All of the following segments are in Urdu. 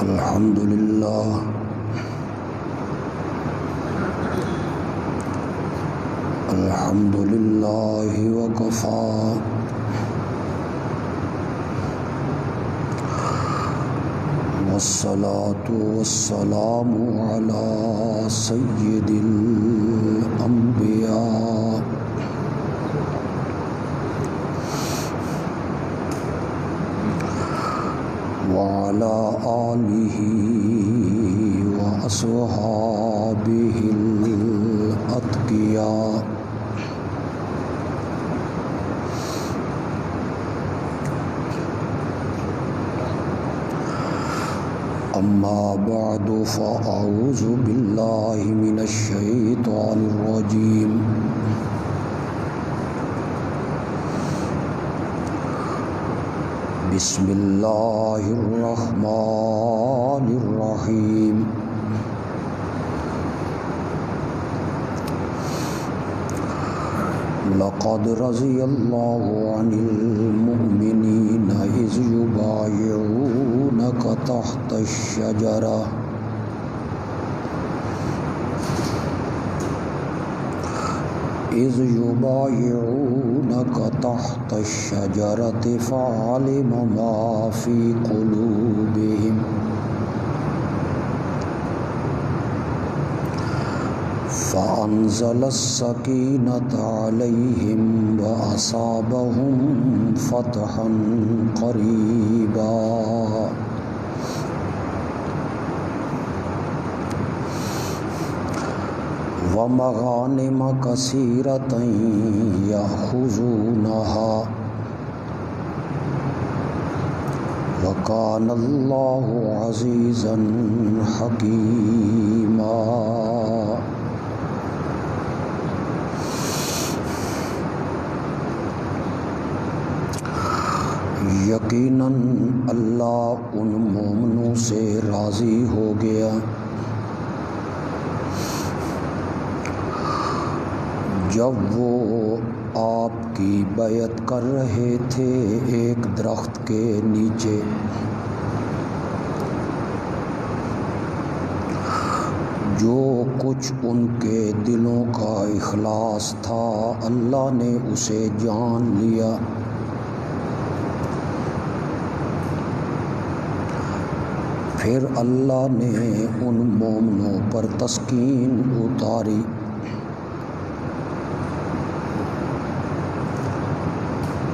الحمد للہ الحمد للہ وکفی والصلاة والسلام علی سید الانبیاء وعلى آلہ وأصحابہ الأتقیاء اما بعد فاعوذ باللہ من الشیطان الرجیم بسم اللہ الرحمن الرحیم لقد رضی اللہ عن المؤمنین اذ یبایعونک تحت الشجرہ اذ یبایعونک تحت الشجرۃ فعلم ما فی قلوبہم فأنزل السکینۃ علیہم وأصابہم فتحا قریبا ومغانم کثیرۃ یأخذونہا وکان اللہ عزیزا حکیما یقیناً اللہ ان مومنوں سے راضی ہو گیا جب وہ آپ کی بیعت کر رہے تھے ایک درخت کے نیچے جو کچھ ان کے دلوں کا اخلاص تھا اللہ نے اسے جان لیا پھر اللہ نے ان مومنوں پر تسکین اتاری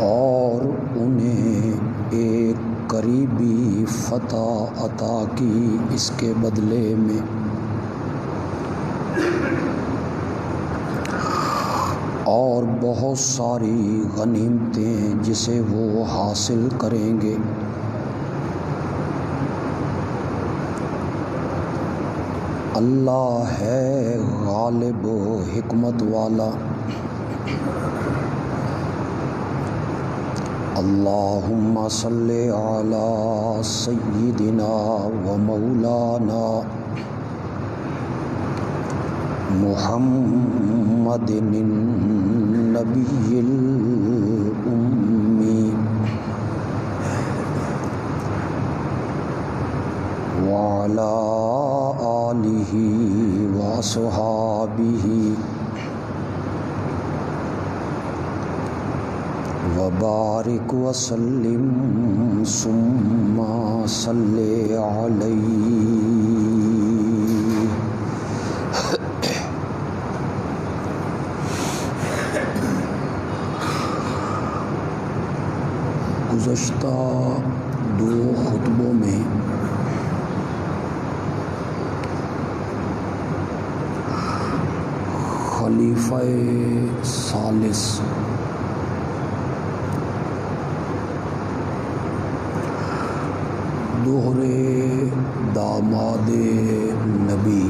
اور انہیں ایک قریبی فتح عطا کی اس کے بدلے میں اور بہت ساری غنیمتیں جسے وہ حاصل کریں گے اللہ ہے غالب و حکمت والا اللہم صلی علی سیدنا و مولانا محمد النبی الأمی وعلی آلہ وصحابہ وبارک وسلم ثم صلی علیہ گزشتہ دو خطبوں میں خلیفہ ثالث دوہرے داماد نبی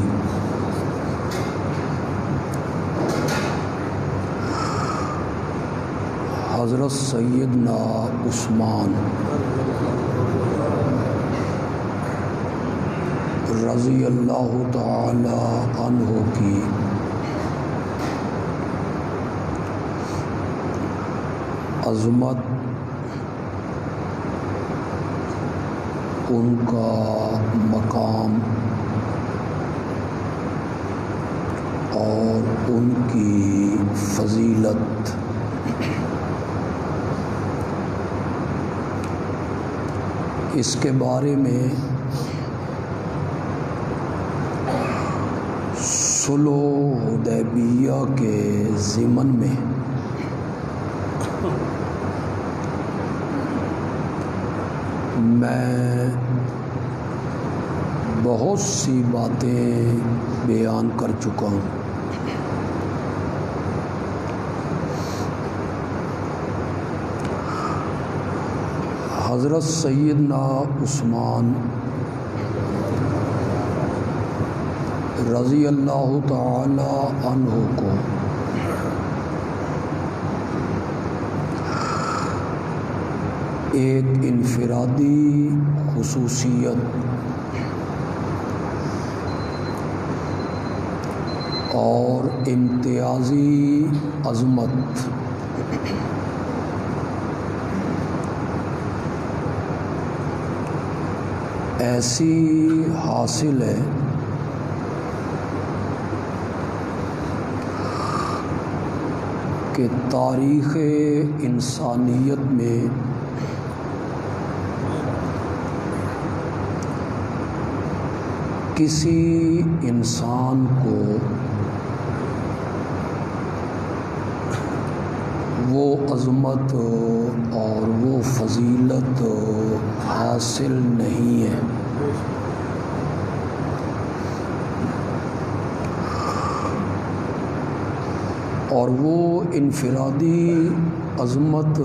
حضرت سیدنا عثمان رضی اللہ تعالی عنہ کی عظمت، ان کا مقام اور ان کی فضیلت اس کے بارے میں صلح حدیبیہ کے ضمن میں میں بہت سی باتیں بیان کر چکا ہوں۔ حضرت سیدنا عثمان رضی اللہ تعالی عنہ کو ایک انفرادی خصوصیت اور امتیازی عظمت ایسی حاصل ہے کہ تاریخ انسانیت میں کسی انسان کو وہ عظمت اور وہ فضیلت حاصل نہیں ہے۔ اور وہ انفرادی عظمت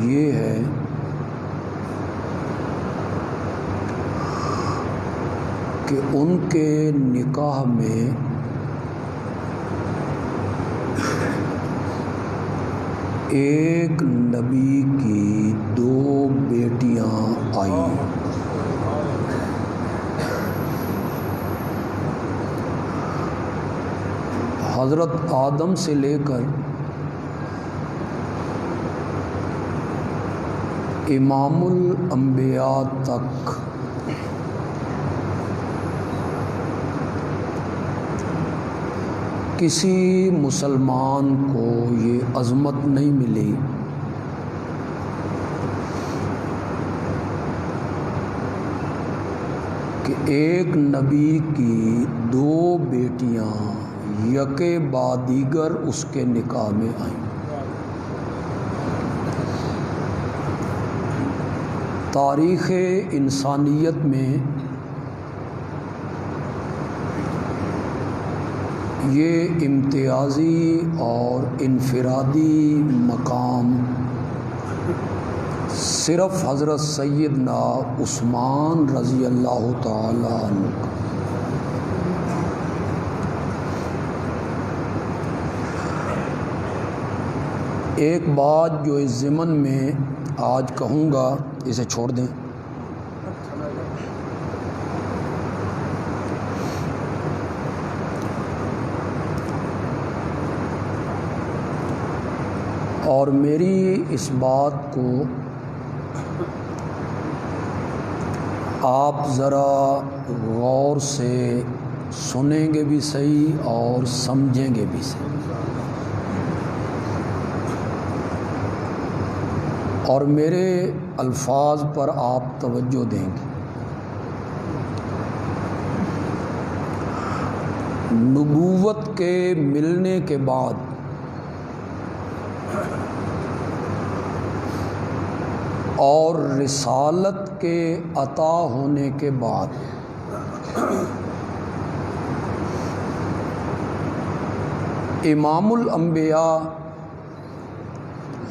یہ ہے کہ ان کے نکاح میں ایک نبی کی 2 بیٹیاں آئیں۔ حضرت آدم سے لے کر امام الانبیاء تک کسی مسلمان کو یہ عظمت نہیں ملی کہ ایک نبی کی 2 بیٹیاں یکے بعد دیگر اس کے نکاح میں آئیں۔ تاریخ انسانیت میں یہ امتیازی اور انفرادی مقام صرف حضرت سیدنا عثمان رضی اللہ تعالی عنہ کا۔ ایک بات جو اس ضمن میں آج کہوں گا اسے چھوڑ دیں۔ اور میری اس بات کو آپ ذرا غور سے سنیں گے بھی صحیح اور سمجھیں گے بھی صحیح، اور میرے الفاظ پر آپ توجہ دیں گے۔ نبوت کے ملنے کے بعد اور رسالت کے عطا ہونے کے بعد امام الانبیاء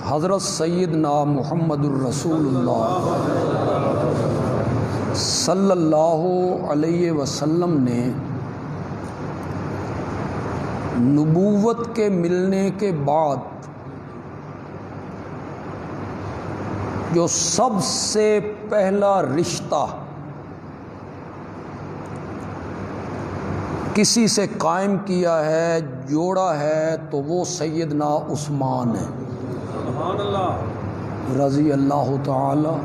حضرت سیدنا محمد الرسول اللہ صلی اللہ علیہ وسلم نے نبوت کے ملنے کے بعد جو سب سے پہلا رشتہ کسی سے قائم کیا ہے، جوڑا ہے، تو وہ سیدنا عثمان ہے سبحان اللہ رضی اللہ تعالی۔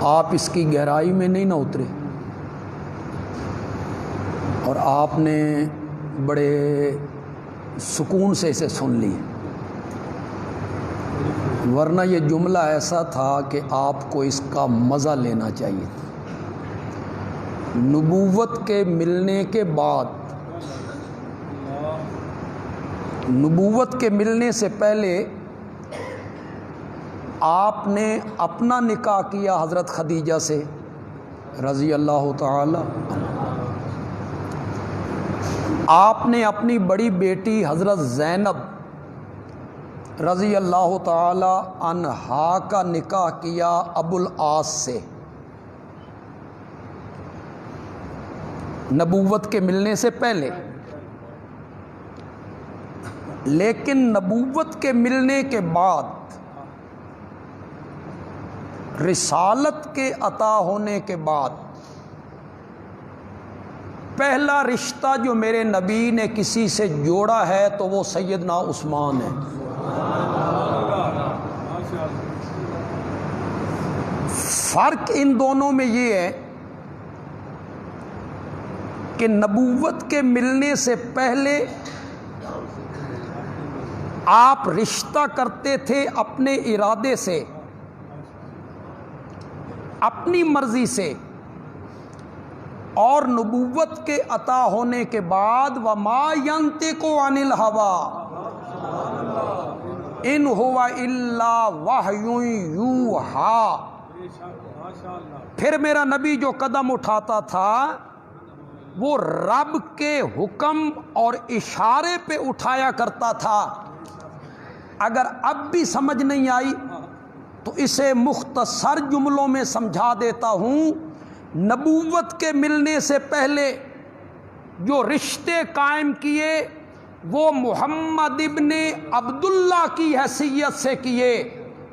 آپ اس کی گہرائی میں نہیں نہ اترے اور آپ نے بڑے سکون سے اسے سن لی، ورنہ یہ جملہ ایسا تھا کہ آپ کو اس کا مزہ لینا چاہیے تھا۔ نبوت کے ملنے کے بعد، نبوت کے ملنے سے پہلے آپ نے اپنا نکاح کیا حضرت خدیجہ سے رضی اللہ تعالی عنہ۔ آپ نے اپنی بڑی بیٹی حضرت زینب رضی اللہ تعالی عنہا کا نکاح کیا ابو العاص سے نبوت کے ملنے سے پہلے، لیکن نبوت کے ملنے کے بعد، رسالت کے عطا ہونے کے بعد، پہلا رشتہ جو میرے نبی نے کسی سے جوڑا ہے تو وہ سیدنا عثمان ہے۔ فرق ان دونوں میں یہ ہے کہ نبوت کے ملنے سے پہلے آپ رشتہ کرتے تھے اپنے ارادے سے، اپنی مرضی سے، اور نبوت کے عطا ہونے کے بعد وَمَا يَنطِقُ عَنِ الْهَوَىٰ إِنْ هُوَ إِلَّا وَحْيٌ يُوحَىٰ۔ پھر میرا نبی جو قدم اٹھاتا تھا وہ رب کے حکم اور اشارے پہ اٹھایا کرتا تھا۔ اگر اب بھی سمجھ نہیں آئی تو اسے مختصر جملوں میں سمجھا دیتا ہوں۔ نبوت کے ملنے سے پہلے جو رشتے قائم کیے وہ محمد ابن عبداللہ کی حیثیت سے کیے،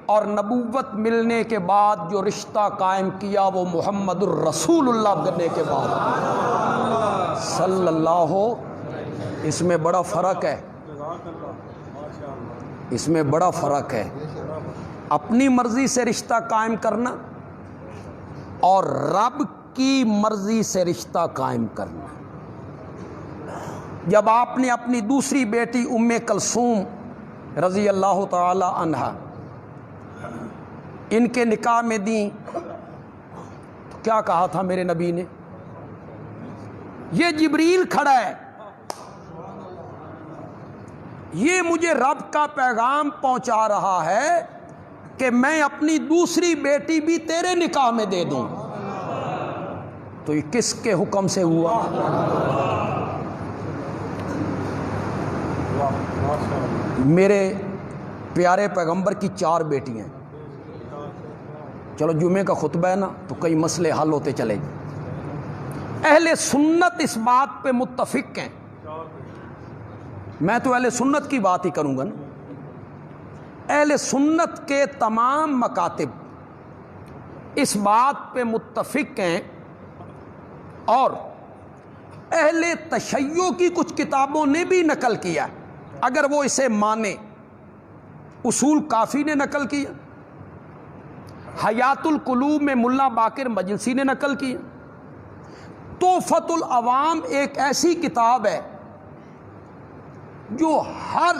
اور نبوت ملنے کے بعد جو رشتہ قائم کیا وہ محمد الرسول اللہ بننے کے بعد صلی اللہ۔ اس میں بڑا فرق ہے، اس میں بڑا فرق ہے، اپنی مرضی سے رشتہ قائم کرنا اور رب کی مرضی سے رشتہ قائم کرنا۔ جب آپ نے اپنی دوسری بیٹی ام کلثوم رضی اللہ تعالی عنہا ان کے نکاح میں دیں تو کیا کہا تھا میرے نبی نے؟ یہ جبریل کھڑا ہے، یہ مجھے رب کا پیغام پہنچا رہا ہے کہ میں اپنی دوسری بیٹی بھی تیرے نکاح میں دے دوں۔ تو یہ کس کے حکم سے ہوا؟ میرے پیارے پیغمبر کی 4 بیٹیاں ہیں۔ چلو جمعے کا خطبہ ہے نا تو کئی مسئلے حل ہوتے چلے گئے۔ اہل سنت اس بات پہ متفق ہیں، میں تو اہل سنت کی بات ہی کروں گا نا۔ اہل سنت کے تمام مکاتب اس بات پہ متفق ہیں، اور اہل تشیع کی کچھ کتابوں نے بھی نقل کیا، اگر وہ اسے مانے۔ اصول کافی نے نقل کیا، حیات القلوب میں ملا باقر مجلسی نے نقل کیا، تحفۃ العوام ایک ایسی کتاب ہے جو ہر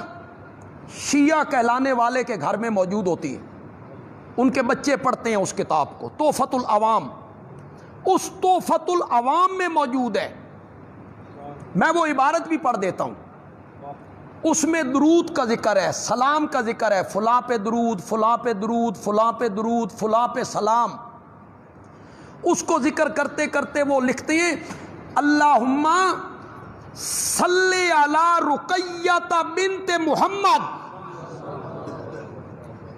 شیعہ کہلانے والے کے گھر میں موجود ہوتی ہے، ان کے بچے پڑھتے ہیں اس کتاب کو، تحفۃ العوام۔ اس تحفۃ العوام میں موجود ہے، میں وہ عبارت بھی پڑھ دیتا ہوں۔ اس میں درود کا ذکر ہے، سلام کا ذکر ہے، فلاں پہ درود، فلاں پہ درود، فلاں پہ درود، فلاں پہ سلام۔ اس کو ذکر کرتے کرتے وہ لکھتے ہیں اللہم صلی علی رقیہ بنت محمد،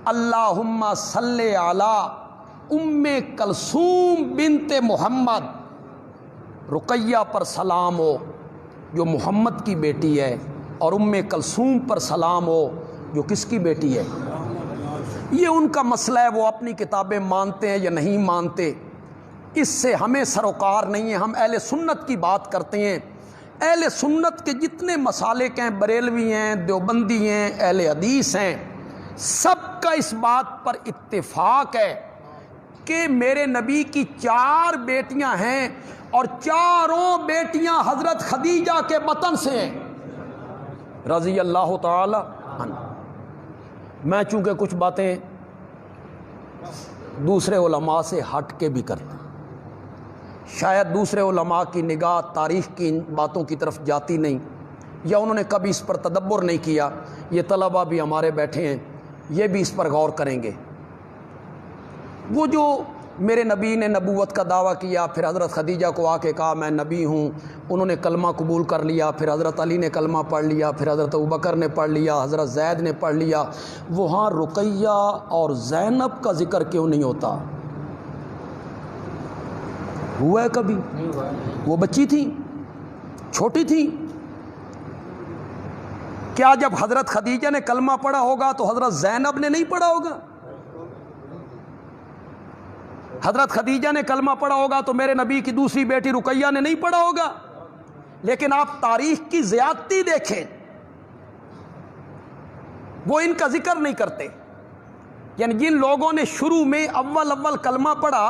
اللہم صلی علی ام کلثوم بنت محمد رقیہ پر سلام ہو جو محمد کی بیٹی ہے، اور ام کلثوم پر سلام ہو جو کس کی بیٹی ہے؟ یہ ان کا مسئلہ ہے، وہ اپنی کتابیں مانتے ہیں یا نہیں مانتے، اس سے ہمیں سروکار نہیں ہے۔ ہم اہل سنت کی بات کرتے ہیں۔ اہل سنت کے جتنے مسالک ہیں، بریلوی ہیں، دیوبندی ہیں، اہل حدیث ہیں، سب کا اس بات پر اتفاق ہے کہ میرے نبی کی 4 بیٹیاں ہیں، اور چاروں بیٹیاں حضرت خدیجہ کے بطن سے ہیں رضی اللہ تعالی عنہ۔ میں چونکہ کچھ باتیں دوسرے علماء سے ہٹ کے بھی کرتا ہوں، شاید دوسرے علماء کی نگاہ تاریخ کی ان باتوں کی طرف جاتی نہیں، یا انہوں نے کبھی اس پر تدبر نہیں کیا۔ یہ طلبہ بھی ہمارے بیٹھے ہیں، یہ بھی اس پر غور کریں گے۔ وہ جو میرے نبی نے نبوت کا دعویٰ کیا، پھر حضرت خدیجہ کو آ کے کہا میں نبی ہوں، انہوں نے کلمہ قبول کر لیا، پھر حضرت علی نے کلمہ پڑھ لیا، پھر حضرت ابوبکر نے پڑھ لیا، حضرت زید نے پڑھ لیا، وہاں رقیہ اور زینب کا ذکر کیوں نہیں ہوتا؟ ہوا ہے کبھی؟ وہ بچی تھی، چھوٹی تھی۔ کیا جب حضرت خدیجہ نے کلمہ پڑھا ہوگا تو حضرت زینب نے نہیں پڑھا ہوگا؟ حضرت خدیجہ نے کلمہ پڑھا ہوگا تو میرے نبی کی دوسری بیٹی رقیہ نے نہیں پڑھا ہوگا؟ لیکن آپ تاریخ کی زیادتی دیکھیں، وہ ان کا ذکر نہیں کرتے۔ یعنی جن لوگوں نے شروع میں اول کلمہ پڑھا،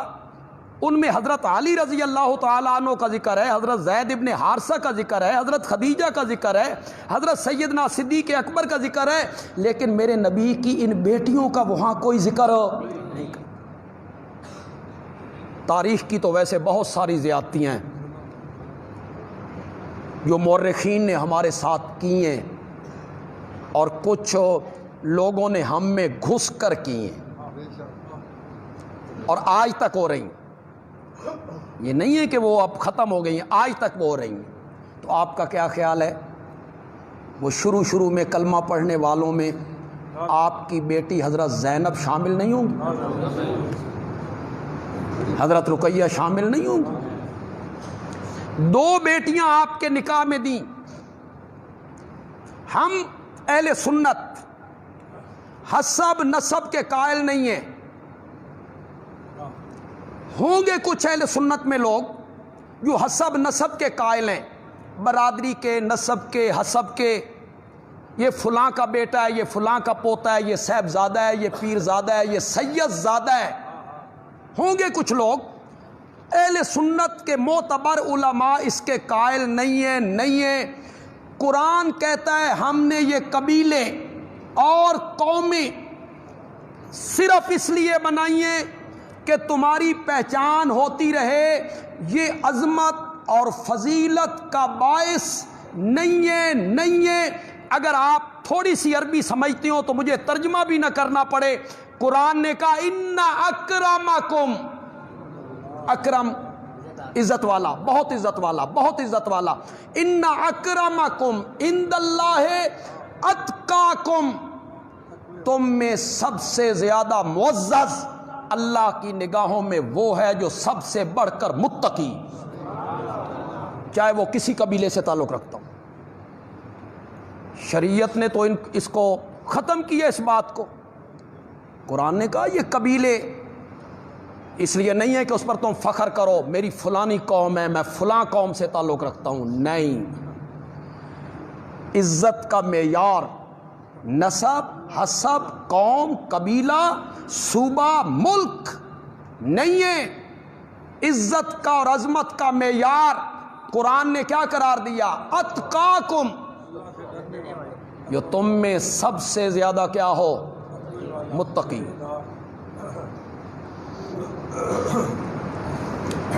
ان میں حضرت علی رضی اللہ تعالیٰ عنہ کا ذکر ہے، حضرت زید ابن حارثہ کا ذکر ہے، حضرت خدیجہ کا ذکر ہے، حضرت سیدنا صدیق اکبر کا ذکر ہے، لیکن میرے نبی کی ان بیٹیوں کا وہاں کوئی ذکر نہیں کرتا۔ تاریخ کی تو ویسے بہت ساری زیادتیاں ہیں جو مورخین نے ہمارے ساتھ کی ہیں، اور کچھ لوگوں نے ہم میں گھس کر کی ہیں، اور آج تک ہو رہی ہیں۔ یہ نہیں ہے کہ وہ اب ختم ہو گئی ہیں، آج تک وہ ہو رہی ہیں۔ تو آپ کا کیا خیال ہے؟ وہ شروع میں کلمہ پڑھنے والوں میں آپ کی بیٹی حضرت زینب شامل نہیں ہوں گی؟ حضرت رقیہ شامل نہیں ہوں گی؟ 2 بیٹیاں آپ کے نکاح میں دیں۔ ہم اہل سنت حسب نسب کے قائل نہیں ہیں۔ ہوں گے کچھ اہل سنت میں لوگ جو حسب نسب کے قائل ہیں، برادری کے، نسب کے، حسب کے، یہ فلاں کا بیٹا ہے، یہ فلاں کا پوتا ہے، یہ صاحبزادہ ہے، یہ پیرزادہ ہے، یہ سید زادہ ہے۔ ہوں گے کچھ لوگ، اہل سنت کے معتبر علماء اس کے قائل نہیں ہیں۔ قرآن کہتا ہے ہم نے یہ قبیلے اور قومیں صرف اس لیے بنائی ہیں کہ تمہاری پہچان ہوتی رہے، یہ عظمت اور فضیلت کا باعث نہیں ہے۔ اگر آپ تھوڑی سی عربی سمجھتے ہو تو مجھے ترجمہ بھی نہ کرنا پڑے۔ قرآن نے کہا ان اکرمکم، اکرم عزت والا، بہت عزت والا، بہت عزت والا، ان اکرمکم عند اللہ اتقاکم، تم میں سب سے زیادہ معزز اللہ کی نگاہوں میں وہ ہے جو سب سے بڑھ کر متقی، چاہے وہ کسی قبیلے سے تعلق رکھتا ہوں۔ شریعت نے تو اس کو ختم کیا، اس بات کو۔ قرآن نے کہا یہ قبیلے اس لیے نہیں ہے کہ اس پر تم فخر کرو میری فلانی قوم ہے، میں فلاں قوم سے تعلق رکھتا ہوں، نہیں۔ عزت کا معیار نسب، حسب، قوم، قبیلہ، صوبہ، ملک نہیں ہے۔ عزت کا اور عظمت کا معیار قرآن نے کیا قرار دیا؟ اتقاکم، جو تم میں سب سے زیادہ کیا ہو؟ متقی۔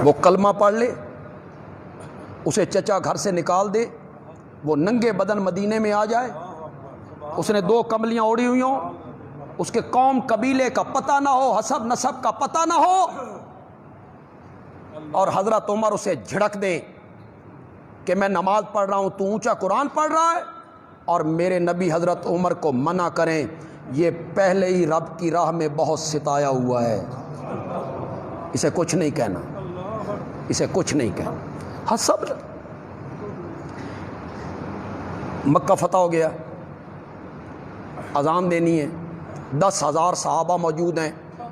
وہ کلمہ پڑھ لے، اسے چچا گھر سے نکال دے، وہ ننگے بدن مدینے میں آ جائے، اس نے 2 کملیاں اوڑھی ہوئی ہوں، اس کے قوم قبیلے کا پتہ نہ ہو، حسب نسب کا پتہ نہ ہو، اور حضرت عمر اسے جھڑک دے کہ میں نماز پڑھ رہا ہوں، تو اونچا قرآن پڑھ رہا ہے، اور میرے نبی حضرت عمر کو منع کریں، یہ پہلے ہی رب کی راہ میں بہت ستایا ہوا ہے۔ اسے کچھ نہیں کہنا، اسے کچھ نہیں کہنا. ہاں سب مکہ فتح ہو گیا، اذان دینی ہے، 10,000 صحابہ موجود ہیں،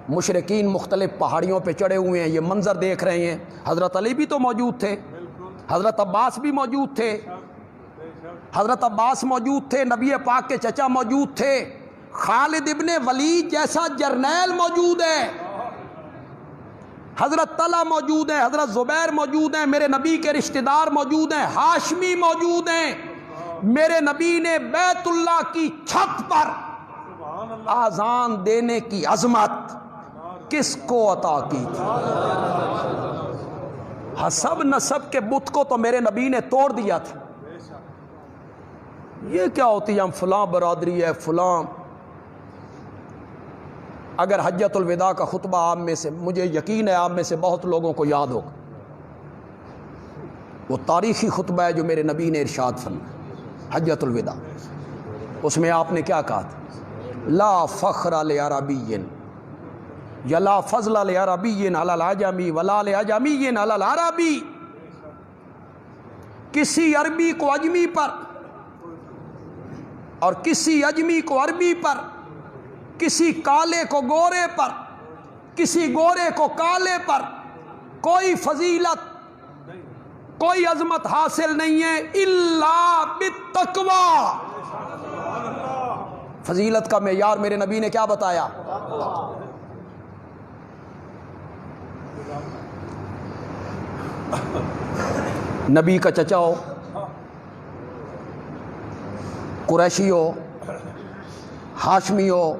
مشرکین مختلف پہاڑیوں پہ چڑھے ہوئے ہیں، یہ منظر دیکھ رہے ہیں. حضرت علی بھی تو موجود تھے، حضرت عباس بھی موجود تھے، حضرت عباس موجود تھے، نبی پاک کے چچا موجود تھے، خالد ابن ولید جیسا جرنیل موجود ہے، حضرت طلحہ موجود ہیں، حضرت زبیر موجود ہیں، میرے نبی کے رشتہ دار موجود ہیں، ہاشمی موجود ہیں. میرے نبی نے بیت اللہ کی چھت پر آذان دینے کی عظمت کس کو عطا کی تھی؟ حسب نسب کے بت کو تو میرے نبی نے توڑ دیا تھا. یہ کیا ہوتی ہے ہم فلاں برادری ہے فلاں. اگر حجۃ الوداع کا خطبہ آپ میں سے، مجھے یقین ہے آپ میں سے بہت لوگوں کو یاد ہوگا، وہ تاریخی خطبہ ہے جو میرے نبی نے ارشاد فرمایا حجۃ الوداع. اس میں آپ نے کیا کہا تھا؟ لا فخر لعربی یا لا فضل لعربی علی العجمی ولا لعجمی علی العربی. کسی عربی کو اجمی پر اور کسی اجمی کو عربی پر، کسی کالے کو گورے پر، کسی گورے کو کالے پر کوئی فضیلت کوئی عظمت حاصل نہیں ہے الا بالتقوی. فضیلت کا معیار میرے نبی نے کیا بتایا؟ نبی کا چچا ہو، قریشی ہو، ہاشمی ہو،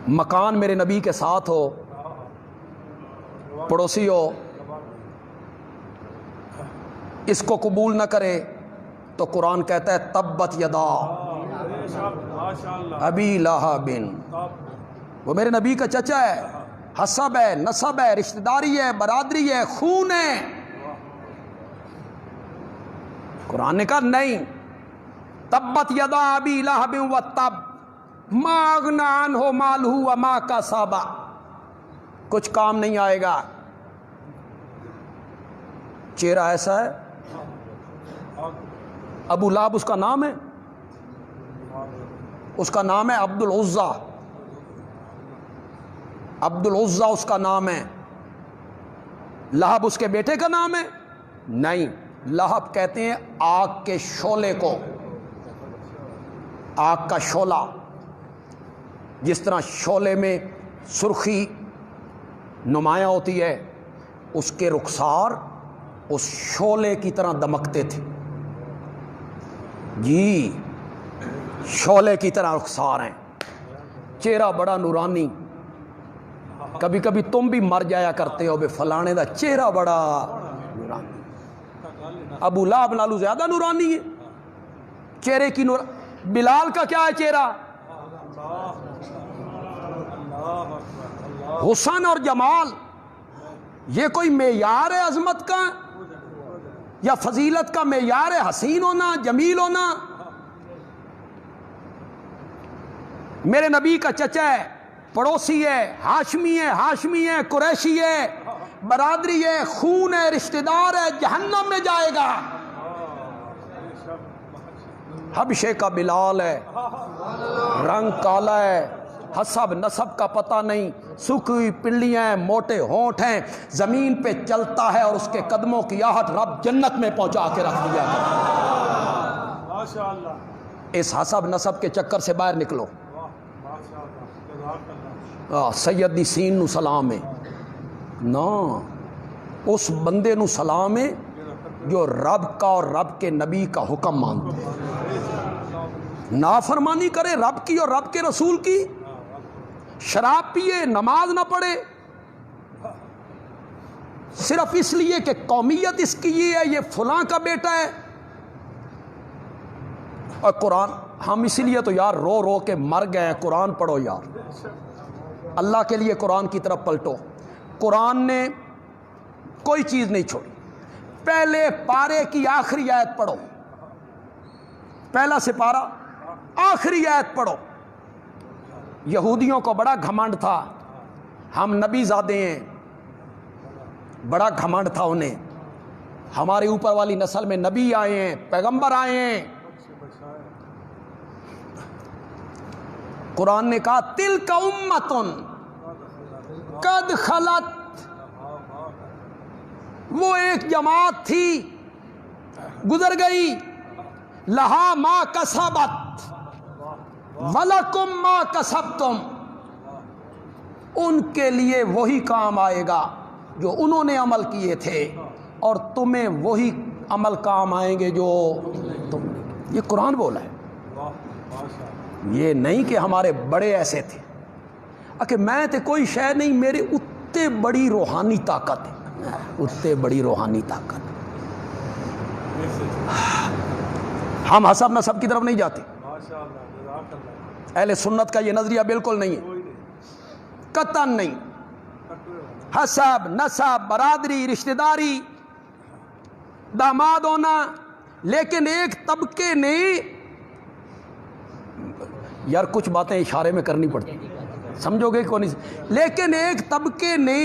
مکان میرے نبی کے ساتھ ہو، پڑوسی ہو، اس کو قبول نہ کرے تو قرآن کہتا ہے تبت یدا ابی لہب. وہ میرے نبی کا چچا ہے، حسب ہے، نسب ہے، رشتہ داری ہے، برادری ہے، خون ہے. قرآن نے کہا نہیں، تبت یدا ابی لہب وتب ما اغنی عنہ مالہ وما کسب. کچھ کام نہیں آئے گا. چہرہ ایسا ہے، ابو لہب اس کا نام ہے، اس کا نام ہے عبد العزیٰ. عبد العزیٰ اس کا نام ہے. لہب اس کے بیٹے کا نام ہے؟ نہیں. لہب کہتے ہیں آگ کے شعلے کو، آگ کا شعلہ. جس طرح شعلے میں سرخی نمایاں ہوتی ہے، اس کے رخسار اس شعلے کی طرح دمکتے تھے. جی شعلے کی طرح رخسار ہیں، چہرہ بڑا نورانی. کبھی کبھی تم بھی مر جایا کرتے ہو بے فلانے دا چہرہ بڑا نورانی. ابو لہب نالو زیادہ نورانی ہے چہرے کی نور. بلال کا کیا ہے چہرہ؟ حسن اور جمال. یہ کوئی معیار ہے عظمت کا یا فضیلت کا معیار ہے حسین ہونا جمیل ہونا؟ میرے نبی کا چچا ہے، پڑوسی ہے، ہاشمی ہے، ہاشمی ہے، قریشی ہے، برادری ہے، خون ہے، رشتہ دار ہے، جہنم میں جائے گا. حبشے کا بلال ہے، رنگ کالا ہے، حسب نسب کا پتہ نہیں، سوکھی پنڈلیاں ہیں، موٹے ہونٹ ہیں، زمین پہ چلتا ہے اور اس کے قدموں کی آہٹ رب جنت میں پہنچا کے رکھ دیا کرتا. اس حسب نسب کے چکر سے باہر نکلو. سیدی سین نو سلام ہے نا، اس بندے نو سلام ہے جو رب کا اور رب کے نبی کا حکم مانتے ہیں، نافرمانی کرے رب کی اور رب کے رسول کی، شراب پیے، نماز نہ پڑھے، صرف اس لیے کہ قومیت اس کی یہ ہے، یہ فلاں کا بیٹا ہے. اور قرآن ہم اسی لیے تو یار رو رو کے مر گئے ہیں. قرآن پڑھو یار، اللہ کے لیے قرآن کی طرف پلٹو. قرآن نے کوئی چیز نہیں چھوڑی. پہلے پارے کی آخری آیت پڑھو، پہلا سپارہ آخری آیت پڑھو. یہودیوں کو بڑا گھمنڈ تھا ہم نبی زادے ہیں، بڑا گھمنڈ تھا انہیں، ہمارے اوپر والی نسل میں نبی آئے ہیں، پیغمبر آئے ہیں۔ قرآن نے کہا تلک امۃ قد خلت، وہ ایک جماعت تھی گزر گئی، لہا ما کسبت ولکم ما کسبتم، ان کے لیے وہی کام آئے گا جو انہوں نے عمل کیے تھے، اور تمہیں وہی عمل کام آئیں گے جو تم نے۔ یہ قرآن بولا ہے، یہ نہیں کہ ہمارے بڑے ایسے تھے کہ میں تے کوئی شے نہیں، میرے اتنے بڑی روحانی طاقت ہے، اتنے بڑی روحانی طاقت۔ ہم حسب نسب کی طرف نہیں جاتے، اہل سنت کا یہ نظریہ بالکل نہیں ہے، قطعاً نہیں۔ حسب نسب برادری رشتہ داری داماد ہونا، لیکن ایک طبقے نے، یار کچھ باتیں اشارے میں کرنی پڑتی، سمجھو گے کون، لیکن ایک طبقے نے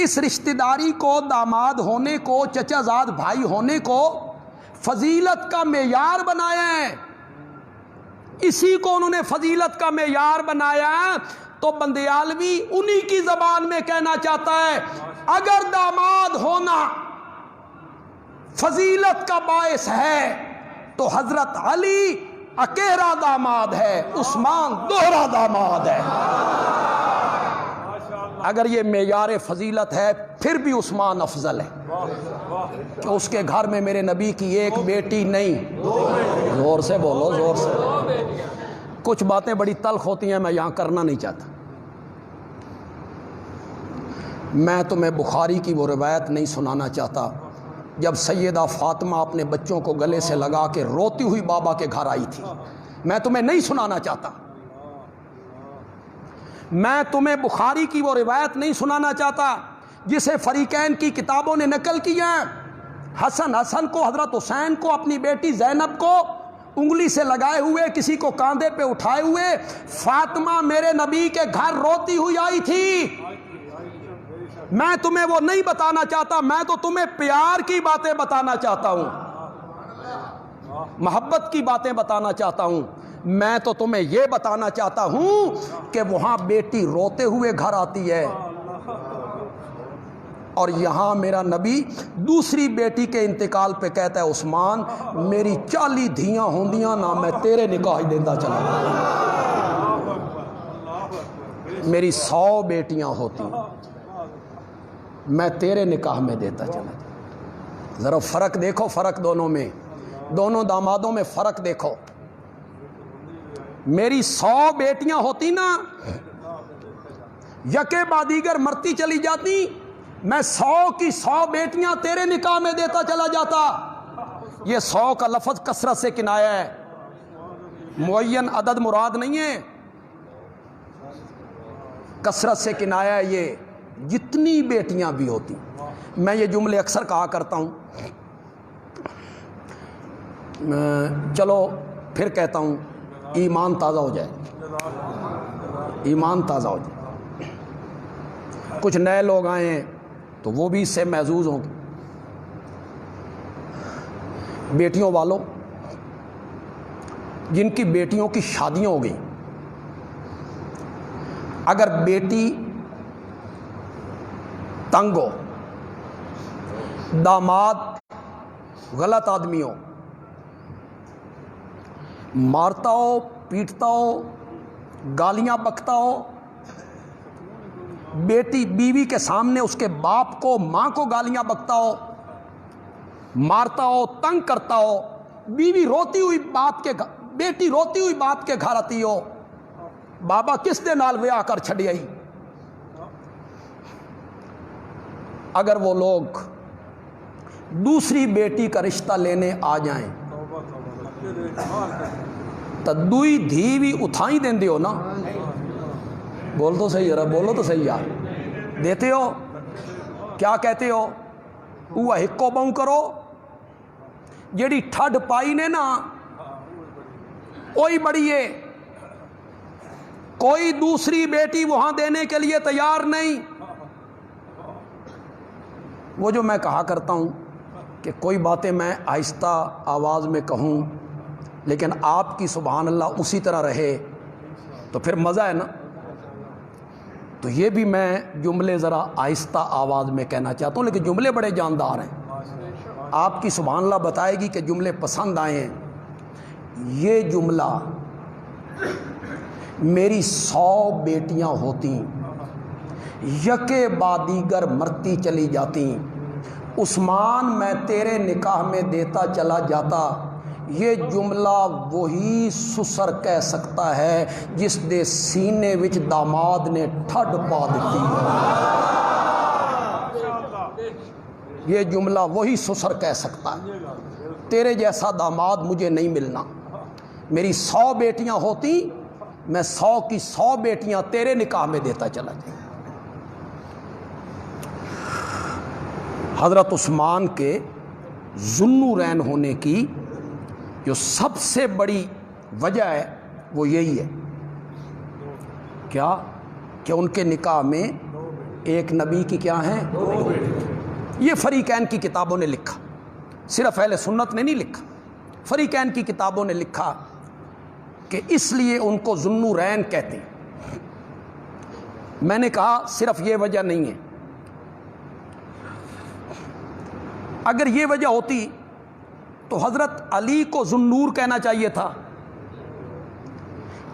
اس رشتہ داری کو، داماد ہونے کو، چچا زاد بھائی ہونے کو فضیلت کا معیار بنایا ہے، اسی کو انہوں نے فضیلت کا معیار بنایا۔ تو بندیالوی انہی کی زبان میں کہنا چاہتا ہے اگر داماد ہونا فضیلت کا باعث ہے تو حضرت علی اکیرا داماد ہے، عثمان دوہرا داماد ہے۔ اگر یہ معیار فضیلت ہے پھر بھی عثمان افضل ہے، کہ اس کے گھر میں میرے نبی کی ایک بیٹی نہیں۔ زور سے بولو، زور سے۔ کچھ باتیں بڑی تلخ ہوتی ہیں، میں یہاں کرنا نہیں چاہتا۔ میں تمہیں بخاری کی وہ روایت نہیں سنانا چاہتا جب سیدہ فاطمہ اپنے بچوں کو گلے سے لگا کے روتی ہوئی بابا کے گھر آئی تھی، میں تمہیں نہیں سنانا چاہتا۔ میں تمہیں بخاری کی وہ روایت نہیں سنانا چاہتا جسے فریقین کی کتابوں نے نقل کیا۔ حسن کو، حضرت حسین کو، اپنی بیٹی زینب کو انگلی سے لگائے ہوئے، کسی کو کاندھے پہ اٹھائے ہوئے، فاطمہ میرے نبی کے گھر روتی ہوئی آئی تھی۔ میں تمہیں وہ نہیں بتانا چاہتا، میں تو تمہیں پیار کی باتیں بتانا چاہتا ہوں، محبت کی باتیں بتانا چاہتا ہوں۔ میں تو تمہیں یہ بتانا چاہتا ہوں کہ وہاں بیٹی روتے ہوئے گھر آتی ہے، اور یہاں میرا نبی دوسری بیٹی کے انتقال پہ کہتا ہے عثمان میری 40 دھیاں ہوندیاں نہ میں تیرے نکاح دیندہ چلا جاتا، میری 100 بیٹیاں ہوتی میں تیرے نکاح میں دیتا چلا جاتا۔ ذرا فرق دیکھو، فرق دونوں میں، دونوں دامادوں میں فرق دیکھو۔ میری 100 بیٹیاں ہوتی نا، یکے بعد دیگر مرتی چلی جاتی، میں 100 کی 100 بیٹیاں تیرے نکاح میں دیتا چلا جاتا۔ یہ 100 کا لفظ کثرت سے کنایا ہے، معین عدد مراد نہیں ہے، کثرت سے کنایا ہے۔ یہ جتنی بیٹیاں بھی ہوتی، میں یہ جملے اکثر کہا کرتا ہوں، چلو پھر کہتا ہوں، ایمان تازہ ہو جائے، ایمان تازہ ہو جائے۔ کچھ نئے لوگ آئے ہیں تو وہ بھی اس سے محظوظ ہوں گے۔ بیٹیوں والوں، جن کی بیٹیوں کی شادیاں ہو گئی، اگر بیٹی تنگ ہو، داماد غلط آدمی ہو، مارتا ہو، پیٹتا ہو، گالیاں بکتا ہو، بیٹی بیوی کے سامنے اس کے باپ کو، ماں کو گالیاں بکتا ہو، مارتا ہو، تنگ کرتا ہو، بیوی روتی ہوئی بیٹی روتی ہوئی باپ کے گھر آتی ہو، بابا کس دے نال ویاہ کر چھڑی آئی، اگر وہ لوگ دوسری بیٹی کا رشتہ لینے آ جائیں تو دوئی دھی بھی اتھائی دیں دیو نا، بول تو صحیح یار، بولو تو صحیح یار، دیتے ہو؟ کیا کہتے ہو؟ وہ ہکو بہوں کرو، جیڑی ٹھڈ پائی نے نا وہی بڑی ہے، کوئی دوسری بیٹی وہاں دینے کے لیے تیار نہیں. وہ جو میں کہا کرتا ہوں کہ کوئی باتیں میں آہستہ آواز میں کہوں لیکن آپ کی سبحان اللہ اسی طرح رہے تو پھر مزہ ہے نا. تو یہ بھی میں جملے ذرا آہستہ آواز میں کہنا چاہتا ہوں لیکن جملے بڑے جاندار ہیں. آپ کی سبحان اللہ بتائے گی کہ جملے پسند آئے ہیں. یہ جملہ میری 100 بیٹیاں ہوتی یکے بعد دیگر مرتی چلی جاتی، عثمان میں تیرے نکاح میں دیتا چلا جاتا. یہ جملہ وہی سسر کہہ سکتا ہے جس دے سینے وچ داماد نے ٹھڈ پا دیتی. یہ جملہ وہی سسر کہہ سکتا ہے تیرے جیسا داماد مجھے نہیں ملنا. میری 100 بیٹیاں ہوتی میں 100 کی 100 بیٹیاں تیرے نکاح میں دیتا چلا جاتا. حضرت عثمان کے ذوالنورین ہونے کی جو سب سے بڑی وجہ ہے وہ یہی ہے کیا کہ ان کے نکاح میں ایک نبی کی کیا ہیں؟ یہ فریقین کی کتابوں نے لکھا، صرف اہل سنت نے نہیں لکھا. فریقین کی کتابوں نے لکھا کہ اس لیے ان کو ذوالنورین کہتے ہیں. میں نے کہا صرف یہ وجہ نہیں ہے. اگر یہ وجہ ہوتی تو حضرت علی کو ذوالنور کہنا چاہیے تھا،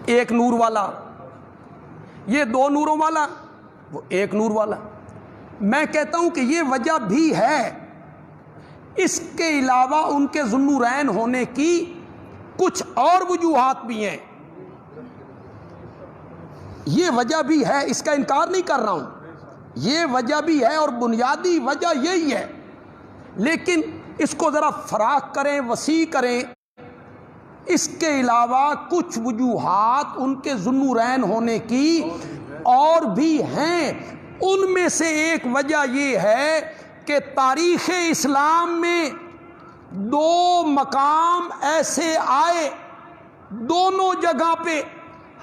ایک نور والا. یہ 2 نوروں والا، وہ ایک نور والا. میں کہتا ہوں کہ یہ وجہ بھی ہے. اس کے علاوہ ان کے ذوالنورین ہونے کی کچھ اور وجوہات بھی ہیں. یہ وجہ بھی ہے، اس کا انکار نہیں کر رہا ہوں. یہ وجہ بھی ہے اور بنیادی وجہ یہی ہے، لیکن اس کو ذرا فراخ کریں، وسیع کریں. اس کے علاوہ کچھ وجوہات ان کے ذوالنورین ہونے کی اور بھی ہیں. ان میں سے ایک وجہ یہ ہے کہ تاریخ اسلام میں 2 مقام ایسے آئے، دونوں جگہ پہ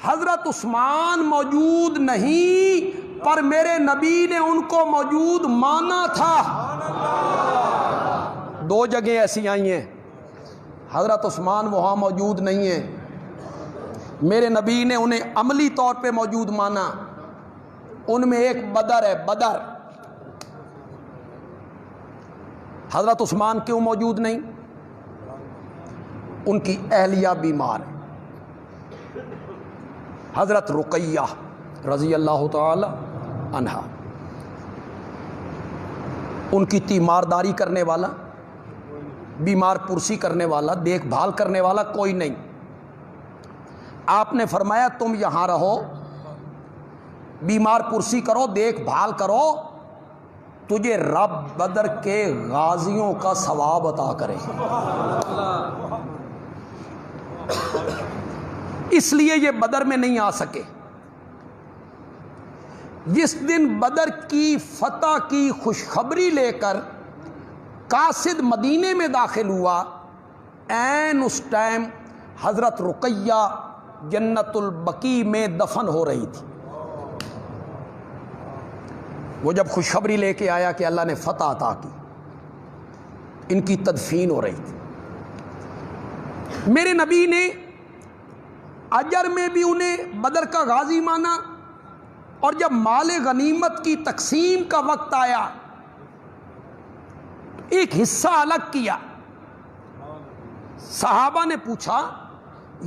حضرت عثمان موجود نہیں پر میرے نبی نے ان کو موجود مانا تھا. 2 جگہیں ایسی آئی ہیں، حضرت عثمان وہاں موجود نہیں ہیں، میرے نبی نے انہیں عملی طور پہ موجود مانا. ان میں ایک بدر ہے. بدر حضرت عثمان کیوں موجود نہیں؟ ان کی اہلیہ بیمار ہے. حضرت رقیہ رضی اللہ تعالی عنہا، ان کی تیمارداری کرنے والا، بیمار پرسی کرنے والا، دیکھ بھال کرنے والا کوئی نہیں. آپ نے فرمایا تم یہاں رہو، بیمار پرسی کرو، دیکھ بھال کرو، تجھے رب بدر کے غازیوں کا ثواب عطا کرے. اس لیے یہ بدر میں نہیں آ سکے. جس دن بدر کی فتح کی خوشخبری لے کر قاصد مدینے میں داخل ہوا، عین اس ٹائم حضرت رقیہ جنت البقیع میں دفن ہو رہی تھی. وہ جب خوشخبری لے کے آیا کہ اللہ نے فتح عطا کی، ان کی تدفین ہو رہی تھی. میرے نبی نے اجر میں بھی انہیں بدر کا غازی مانا، اور جب مال غنیمت کی تقسیم کا وقت آیا ایک حصہ الگ کیا. صحابہ نے پوچھا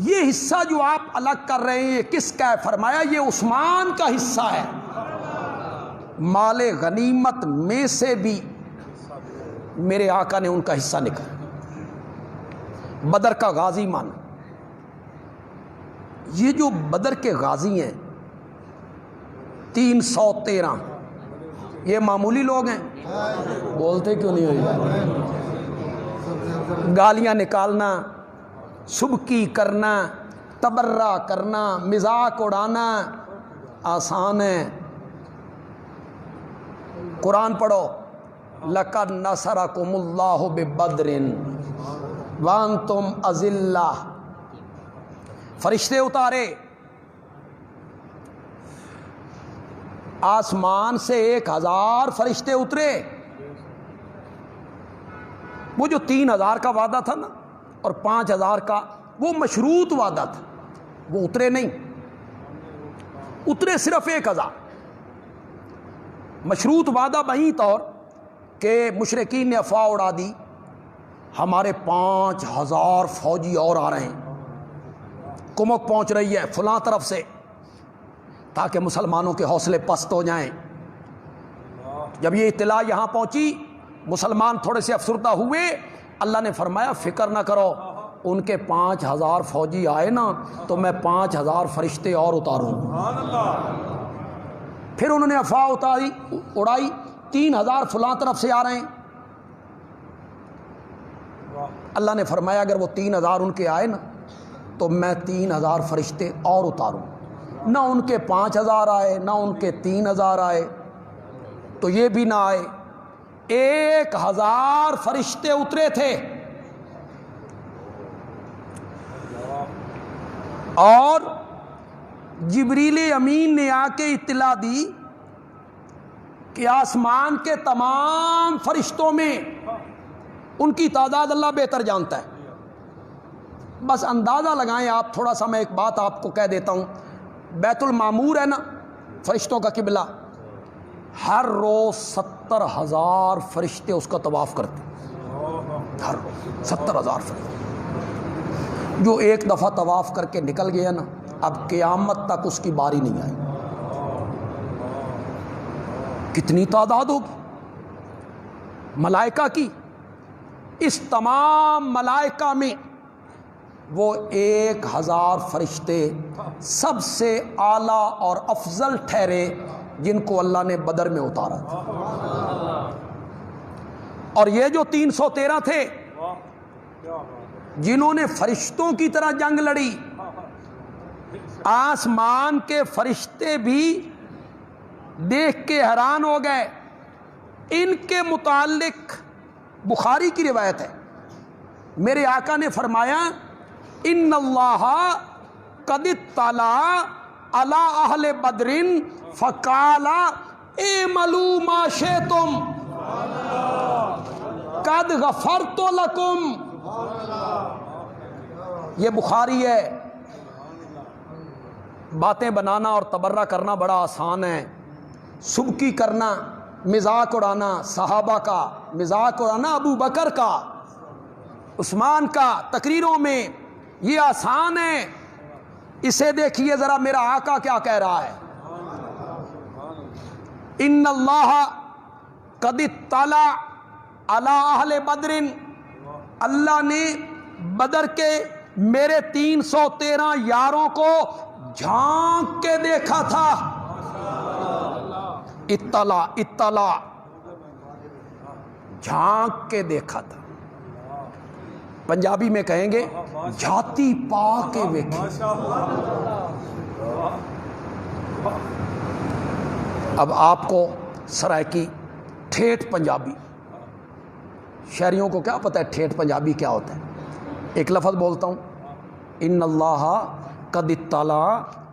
یہ حصہ جو آپ الگ کر رہے ہیں یہ کس کا ہے؟ فرمایا یہ عثمان کا حصہ ہے. مال غنیمت میں سے بھی میرے آقا نے ان کا حصہ نکالا، بدر کا غازی مانا. یہ جو بدر کے غازی ہیں 313، یہ معمولی لوگ ہیں؟ بولتے کیوں نہیں ہوئی؟ گالیاں نکالنا، سبکی کرنا، تبرہ کرنا، مذاق اڑانا آسان ہے. قرآن پڑھو، لَقَدْ نَصَرَكُمُ اللَّهُ بِبَدْرٍ وَأَنْتُمْ أَذِلَّةٌ. فرشتے اتارے، آسمان سے 1000 فرشتے اترے. وہ جو 3000 کا وعدہ تھا نا اور 5000 کا وہ مشروط وعدہ تھا، وہ اترے نہیں، اترے صرف 1000. مشروط وعدہ بہی طور کہ مشرکین نے افواہ اڑا دی ہمارے 5000 فوجی اور آ رہے ہیں، کمک پہنچ رہی ہے فلاں طرف سے، تاکہ مسلمانوں کے حوصلے پست ہو جائیں. جب یہ اطلاع یہاں پہنچی مسلمان تھوڑے سے افسردہ ہوئے. اللہ نے فرمایا فکر نہ کرو، ان کے 5000 فوجی آئے نا تو میں 5000 فرشتے اور اتاروں. پھر انہوں نے افواہ اڑائی 3000 فلاں طرف سے آ رہے ہیں. اللہ نے فرمایا اگر وہ 3000 ان کے آئے نا تو میں 3000 فرشتے اور اتاروں. نہ ان کے 5000 آئے نہ ان کے 3000 آئے تو یہ بھی نہ آئے، 1000 فرشتے اترے تھے. اور جبریل امین نے آ کے اطلاع دی کہ آسمان کے تمام فرشتوں میں ان کی تعداد اللہ بہتر جانتا ہے. بس اندازہ لگائیں آپ تھوڑا سا. میں ایک بات آپ کو کہہ دیتا ہوں، بیت المعمور ہے نا فرشتوں کا قبلہ، ہر روز 70,000 فرشتے اس کا طواف کرتے، ہر روز 70,000 فرشتے. جو ایک دفعہ طواف کر کے نکل گیا نا اب قیامت تک اس کی باری نہیں آئی. کتنی تعداد ہوگی ملائکہ کی؟ اس تمام ملائکہ میں وہ 1000 فرشتے سب سے اعلیٰ اور افضل ٹھہرے جن کو اللہ نے بدر میں اتارا تھا. اور یہ جو 313 تھے جنہوں نے فرشتوں کی طرح جنگ لڑی، آسمان کے فرشتے بھی دیکھ کے حیران ہو گئے. ان کے متعلق بخاری کی روایت ہے، میرے آقا نے فرمایا ان اللہ قد اطلع علی اہل بدر فقال اعملوا ما شئتم قد غفرت لکم. یہ بخاری ہے. باتیں بنانا اور تبرہ کرنا بڑا آسان ہے، سبکی کرنا، مذاق اڑانا، صحابہ کا مذاق اڑانا، ابو بکر کا، عثمان کا تقریروں میں، یہ آسان ہے. اسے دیکھیے ذرا میرا آقا کیا کہہ رہا ہے. ان اللہ قد اطلع علی اہل بدر، اللہ نے بدر کے میرے 313 یاروں کو جھانک کے دیکھا تھا. اطلاع جھانک کے دیکھا تھا. پنجابی میں کہیں گے جھاتی پا کے ویکھی. اب آپ کو سرائکی ٹھیٹھ پنجابی، شہریوں کو کیا پتہ ہے ٹھیٹھ پنجابی کیا ہوتا ہے. ایک لفظ بولتا ہوں، ان اللہ قد اطلع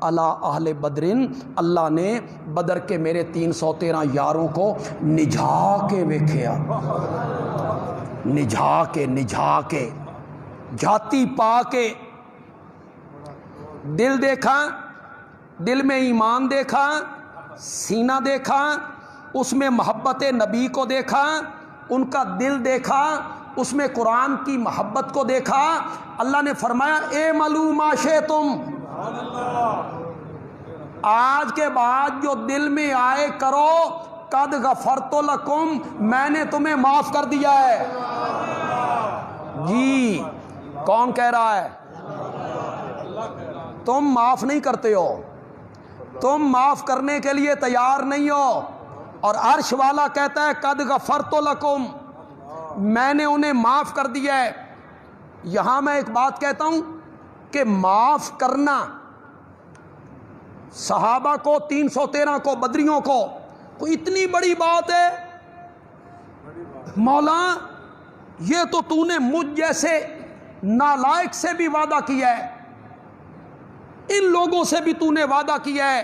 علی اہل بدر، اللہ نے بدر کے میرے 313 یاروں کو نجھا کے ویکھیا. نجھا کے جھاتی پا کے. دل دیکھا، دل میں ایمان دیکھا، سینہ دیکھا، اس میں محبت نبی کو دیکھا، ان کا دل دیکھا، اس میں قرآن کی محبت کو دیکھا. اللہ نے فرمایا اعملوا ما شئتم، آج کے بعد جو دل میں آئے کرو، قد غفرت لکم، میں نے تمہیں معاف کر دیا ہے. جی کون کہہ رہا ہے؟ تم معاف نہیں کرتے ہو، تم معاف کرنے کے لیے تیار نہیں ہو. اور عرش والا کہتا ہے قد غفرت لکم، میں نے انہیں معاف کر دیا ہے. یہاں میں ایک بات کہتا ہوں کہ معاف کرنا صحابہ کو 313 کو بدریوں کو کوئی اتنی بڑی بات ہے؟ مولا یہ تو نے مجھ جیسے نالائق سے بھی وعدہ کیا ہے، ان لوگوں سے بھی نے وعدہ کیا ہے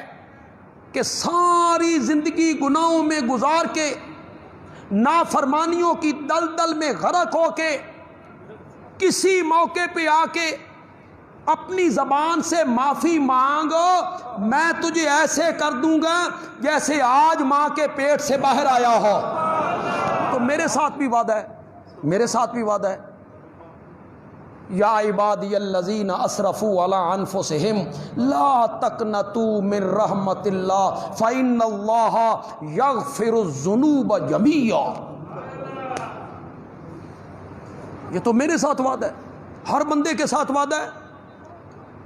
کہ ساری زندگی گناہوں میں گزار کے، نافرمانیوں کی دلدل میں غرق ہو کے، کسی موقع پہ آ کے اپنی زبان سے معافی مانگو، میں تجھے ایسے کر دوں گا جیسے آج ماں کے پیٹ سے باہر آیا ہو۔ تو میرے ساتھ بھی وعدہ ہے، میرے ساتھ بھی وعدہ ہے، یا عبادی الذین اسرفوا علی انفسہم لا تقنطوا من رحمت اللہ فإن اللہ یغفر الذنوب جمیعا۔ یہ تو میرے ساتھ وعدہ ہے، ہر بندے کے ساتھ وعدہ ہے،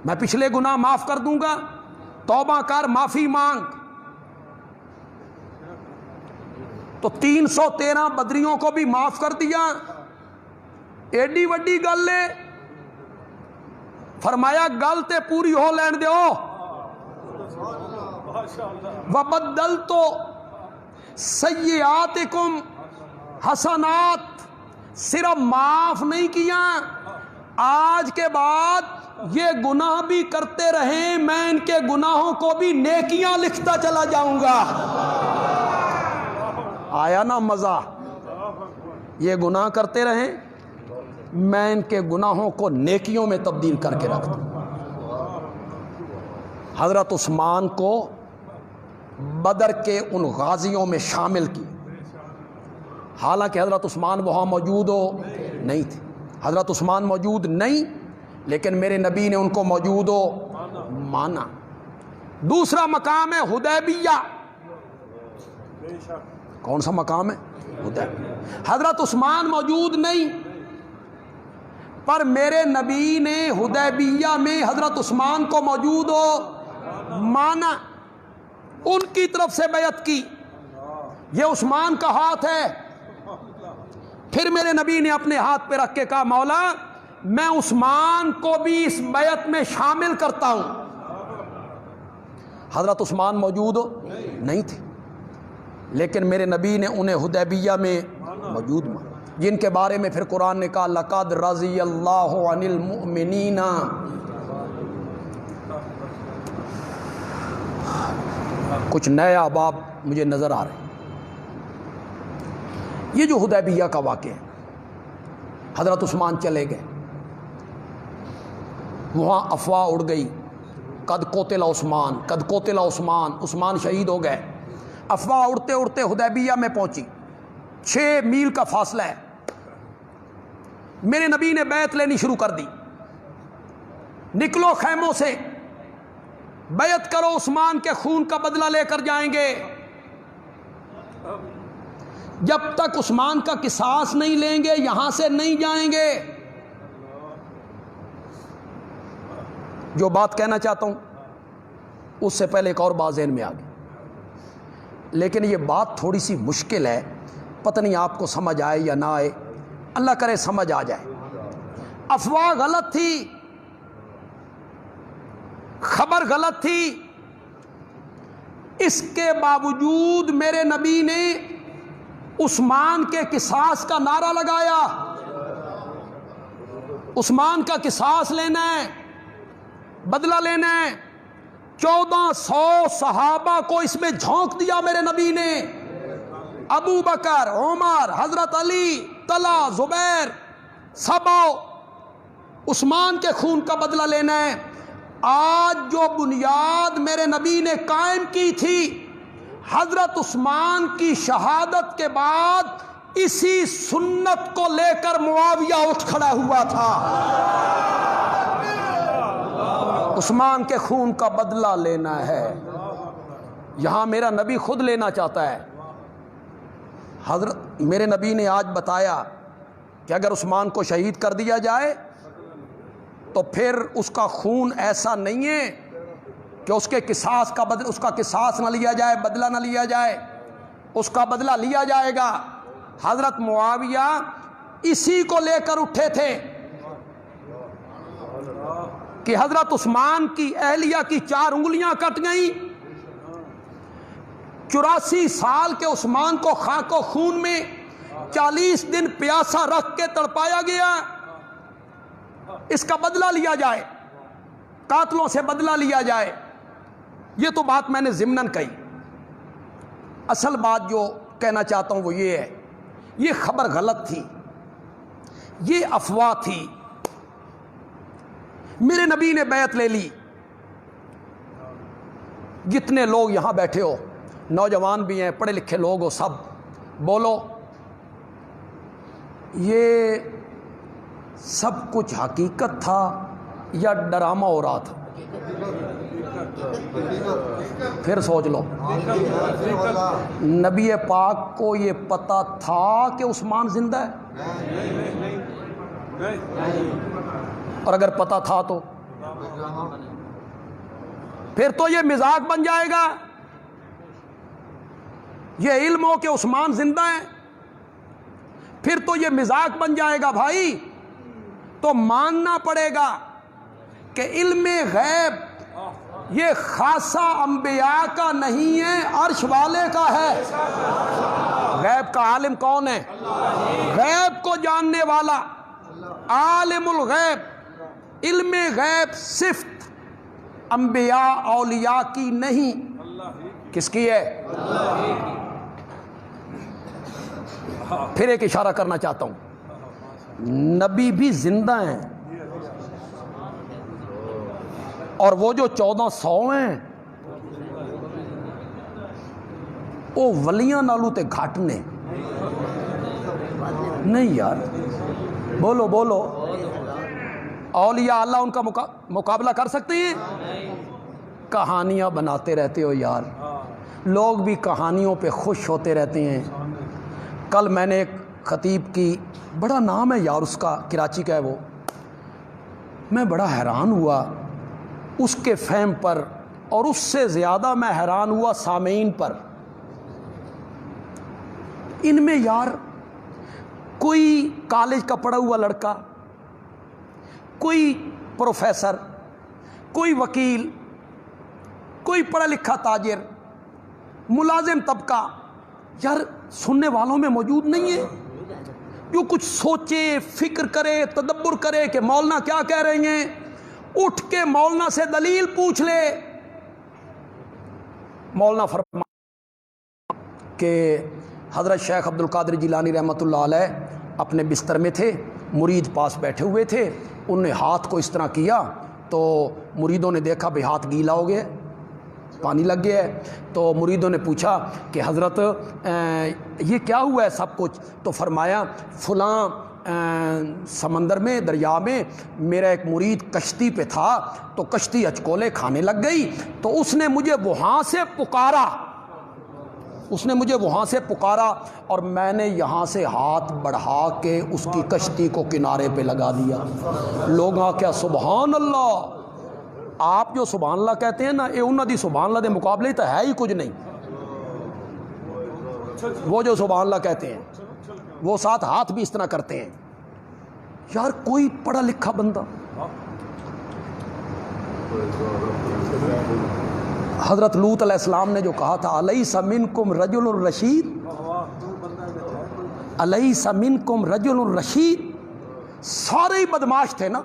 میں پچھلے گناہ معاف کر دوں گا، توبہ کر، معافی مانگ۔ تو 313 بدریوں کو بھی معاف کر دیا، ایڈی وڈی گل لے، فرمایا گل تے پوری ہو لین دیو۔ وَبَدَّلْتُ سَيِّئَاتِكُمْ حسنات، صرف معاف نہیں کیا، آج کے بعد یہ گناہ بھی کرتے رہیں، میں ان کے گناہوں کو بھی نیکیاں لکھتا چلا جاؤں گا۔ آیا نا مزہ؟ یہ گناہ کرتے رہیں، میں ان کے گناہوں کو نیکیوں میں تبدیل کر کے رکھ دوں۔ حضرت عثمان کو بدر کے ان غازیوں میں شامل کی، حالانکہ حضرت عثمان وہاں موجود ہو نہیں تھے، حضرت عثمان موجود نہیں، لیکن میرے نبی نے ان کو موجود ہو مانا۔ دوسرا مقام ہے حدیبیہ۔ کون سا مقام ہے؟ حدیبیہ۔ حضرت عثمان موجود نہیں، پر میرے نبی نے حدیبیہ میں حضرت عثمان کو موجود ہو مانا، ان کی طرف سے بیعت کی، یہ عثمان کا ہاتھ ہے۔ پھر میرے نبی نے اپنے ہاتھ پہ رکھ کے کہا مولا میں عثمان کو بھی اس بیعت میں شامل کرتا ہوں۔ حضرت عثمان موجود ہو نہیں تھے، لیکن میرے نبی نے انہیں حدیبیہ میں موجود مانا، جن کے بارے میں پھر قرآن نے کہا لَقَدْ رَضِيَ اللَّهُ عَنِ الْمُؤْمِنِينَ۔ کچھ نئے احباب مجھے نظر آ رہے ہیں۔ یہ جو حدیبیہ کا واقعہ ہے، حضرت عثمان چلے گئے، وہاں افواہ اڑ گئی، قد قتل عثمان، قد قتل عثمان، عثمان شہید ہو گئے۔ افواہ اڑتے اڑتے حدیبیہ میں پہنچی، 6 میل کا فاصلہ ہے۔ میرے نبی نے بیعت لینی شروع کر دی، نکلو خیموں سے، بیعت کرو، عثمان کے خون کا بدلہ لے کر جائیں گے، جب تک عثمان کا قصاص نہیں لیں گے یہاں سے نہیں جائیں گے۔ جو بات کہنا چاہتا ہوں اس سے پہلے ایک اور بات ذہن میں آ گئی، لیکن یہ بات تھوڑی سی مشکل ہے، پتہ نہیں آپ کو سمجھ آئے یا نہ آئے، اللہ کرے سمجھ آ جائے۔ افواہ غلط تھی، خبر غلط تھی، اس کے باوجود میرے نبی نے عثمان کے قصاص کا نعرہ لگایا، عثمان کا قصاص لینا ہے، بدلہ لینا ہے۔ 1400 صحابہ کو اس میں جھونک دیا میرے نبی نے، ابو بکر، عمر، حضرت علی، طلحہ، زبیر، سبو، عثمان کے خون کا بدلہ لینا ہے۔ آج جو بنیاد میرے نبی نے قائم کی تھی، حضرت عثمان کی شہادت کے بعد اسی سنت کو لے کر معاویہ اٹھ کھڑا ہوا تھا۔ عثمان کے خون کا بدلہ لینا ہے، یہاں میرا نبی خود لینا چاہتا ہے۔ حضرت میرے نبی نے آج بتایا کہ اگر عثمان کو شہید کر دیا جائے تو پھر اس کا خون ایسا نہیں ہے کہ اس کے قصاص کا بدلہ، اس کا قصاص نہ لیا جائے، بدلہ نہ لیا جائے، اس کا بدلہ لیا جائے گا۔ حضرت معاویہ اسی کو لے کر اٹھے تھے کہ حضرت عثمان کی اہلیہ کی 4 انگلیاں کٹ گئیں، 84 سال کے عثمان کو خاک و خون میں 40 دن پیاسا رکھ کے تڑپایا گیا، اس کا بدلہ لیا جائے، قاتلوں سے بدلہ لیا جائے۔ یہ تو بات میں نے ضمناً کہی. اصل بات جو کہنا چاہتا ہوں وہ یہ ہے، یہ خبر غلط تھی، یہ افواہ تھی. میرے نبی نے بیعت لے لی. جتنے لوگ یہاں بیٹھے ہو، نوجوان بھی ہیں، پڑھے لکھے لوگ ہو، سب بولو یہ سب کچھ حقیقت تھا یا ڈرامہ ہو رہا تھا؟ پھر سوچ لو. نبی پاک کو یہ پتہ تھا کہ عثمان زندہ ہے؟ اور اگر پتہ تھا تو پھر تو یہ مذاق بن جائے گا. یہ علم ہو کہ عثمان زندہ ہے، پھر تو یہ مذاق بن جائے گا بھائی. تو ماننا پڑے گا کہ علم غیب یہ خاصہ انبیاء کا نہیں ہے، عرش والے کا ہے. غیب کا عالم کون ہے؟ غیب کو جاننے والا، عالم الغیب. علم غیب صفت انبیاء اولیاء کی نہیں، کس کی ہے؟ پھر ایک اشارہ کرنا چاہتا ہوں، نبی بھی زندہ ہیں، اور وہ جو 1400 ہیں وہ ولیاں نالوں تے گھٹ نے. نہیں یار، بولو بولو، اولیاء اللہ ان کا مقابلہ کر سکتے ہیں؟ کہانیاں بناتے رہتے ہو یار، لوگ بھی کہانیوں پہ خوش ہوتے رہتے ہیں. کل میں نے ایک خطیب کی، بڑا نام ہے یار اس کا، کراچی کا ہے وہ، میں بڑا حیران ہوا اس کے فہم پر، اور اس سے زیادہ میں حیران ہوا سامعین پر. ان میں یار کوئی کالج کا پڑھا ہوا لڑکا، کوئی پروفیسر، کوئی وکیل، کوئی پڑھا لکھا تاجر، ملازم طبقہ یار سننے والوں میں موجود نہیں ہے جو کچھ سوچے، فکر کرے، تدبر کرے کہ مولانا کیا کہہ رہے ہیں، اٹھ کے مولانا سے دلیل پوچھ لے. مولانا فرمایا کہ حضرت شیخ عبد القادر جیلانی رحمۃ اللہ علیہ اپنے بستر میں تھے، مرید پاس بیٹھے ہوئے تھے، انہوں نے ہاتھ کو اس طرح کیا تو مریدوں نے دیکھا بھئی ہاتھ گیلا ہو گیا، پانی لگ گیا ہے. تو مریدوں نے پوچھا کہ حضرت یہ کیا ہوا ہے سب کچھ؟ تو فرمایا فلاں سمندر میں، دریا میں میرا ایک مرید کشتی پہ تھا تو کشتی اچکولے کھانے لگ گئی، تو اس نے مجھے وہاں سے پکارا، اور میں نے یہاں سے ہاتھ بڑھا کے اس کی کشتی کو کنارے پہ لگا دیا. لوگ کیا سبحان اللہ. آپ جو سبحان اللہ کہتے ہیں نا، یہ انہوں دی سبحان اللہ دے مقابلے تو ہے ہی کچھ نہیں. وہ جو سبحان اللہ کہتے ہیں وہ ساتھ ہاتھ بھی اس طرح کرتے ہیں. یار کوئی پڑھا لکھا بندہ، حضرت لوط علیہ السلام نے جو کہا تھا الیس منکم رجل رشید، الیس منکم رجل رشید، سارے ہی بدماش تھے نا،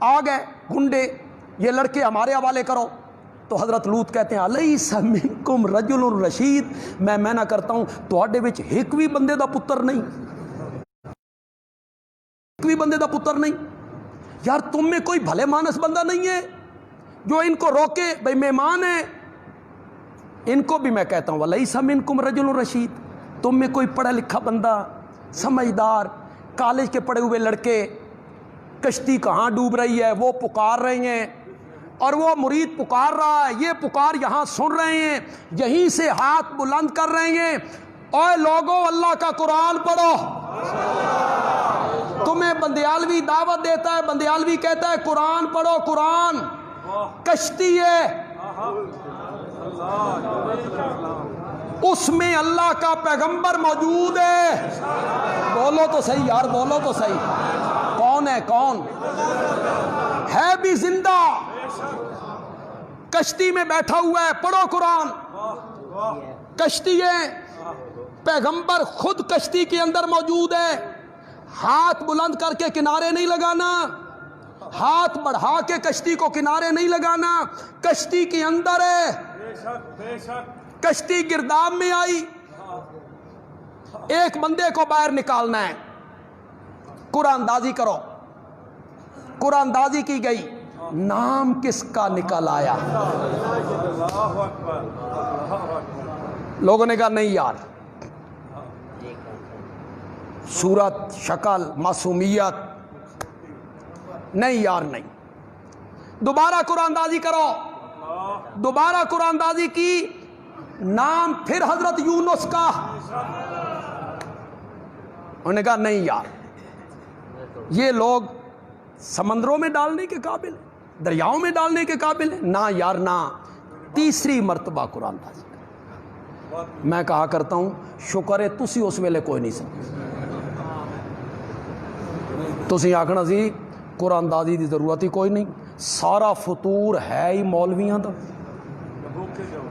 آ گئے گنڈے، یہ لڑکے ہمارے حوالے کرو. تو حضرت لوط کہتے ہیں الیس منکم رجل رشید، میں نہ کرتا ہوں تواڈے وچ ایک بھی بندے دا پتر نہیں، ایک بھی بندے دا پتر نہیں. یار تم میں کوئی بھلے مانس بندہ نہیں ہے جو ان کو روکے؟ بھئی مہمان ہیں. ان کو بھی میں کہتا ہوں الیس منکم رجل رشید، تم میں کوئی پڑھا لکھا بندہ، سمجھدار، کالج کے پڑھے ہوئے لڑکے، کشتی کہاں ڈوب رہی ہے وہ پکار رہے ہیں، اور وہ مرید پکار رہا ہے، یہ پکار یہاں سن رہے ہیں، یہیں سے ہاتھ بلند کر رہے ہیں، اوے لوگوں اللہ کا قرآن پڑھو. تمہیں بندیالوی دعوت دیتا ہے، بندیالوی کہتا ہے قرآن پڑھو، قرآن کشتی ہے، اس میں اللہ کا پیغمبر موجود ہے. بولو تو صحیح یار، بولو تو صحیح، کون ہے؟ کون ہے؟ بھی زندہ، کشتی میں بیٹھا ہوا ہے، پڑھو قرآن. کشتی ہے، پیغمبر خود کشتی کے اندر موجود ہے. ہاتھ بلند کر کے کنارے نہیں لگانا، ہاتھ بڑھا کے کشتی کو کنارے نہیں لگانا، کشتی کے اندر ہے، بے شک بے شک، کشتی گرداب میں آئی، ایک بندے کو باہر نکالنا ہے، قرآن اندازی کرو، قرآن اندازی کی گئی، نام کس کا نکل آیا؟ اللہ اکبر اللہ اکبر، لوگوں نے کہا نہیں یار، صورت شکل معصومیت، نہیں یار نہیں، دوبارہ قرآن اندازی کرو، دوبارہ قرآن اندازی کی، نام پھر حضرت یونس کا، انہوں نے کہا نہیں یار، یہ لوگ سمندروں میں ڈالنے کے قابل ہیں، دریاؤں میں ڈالنے کے قابل ہیں، نہ یار نہ، تیسری مرتبہ قرآن اندازی کر۔ میں کہا کرتا ہوں شکر ہے تسی اس ویلے کوئی نہیں سمجھ، تسی آکھنا سی قرآن اندازی دی ضرورت ہی کوئی نہیں، سارا فطور ہے ہی مولویاں دا،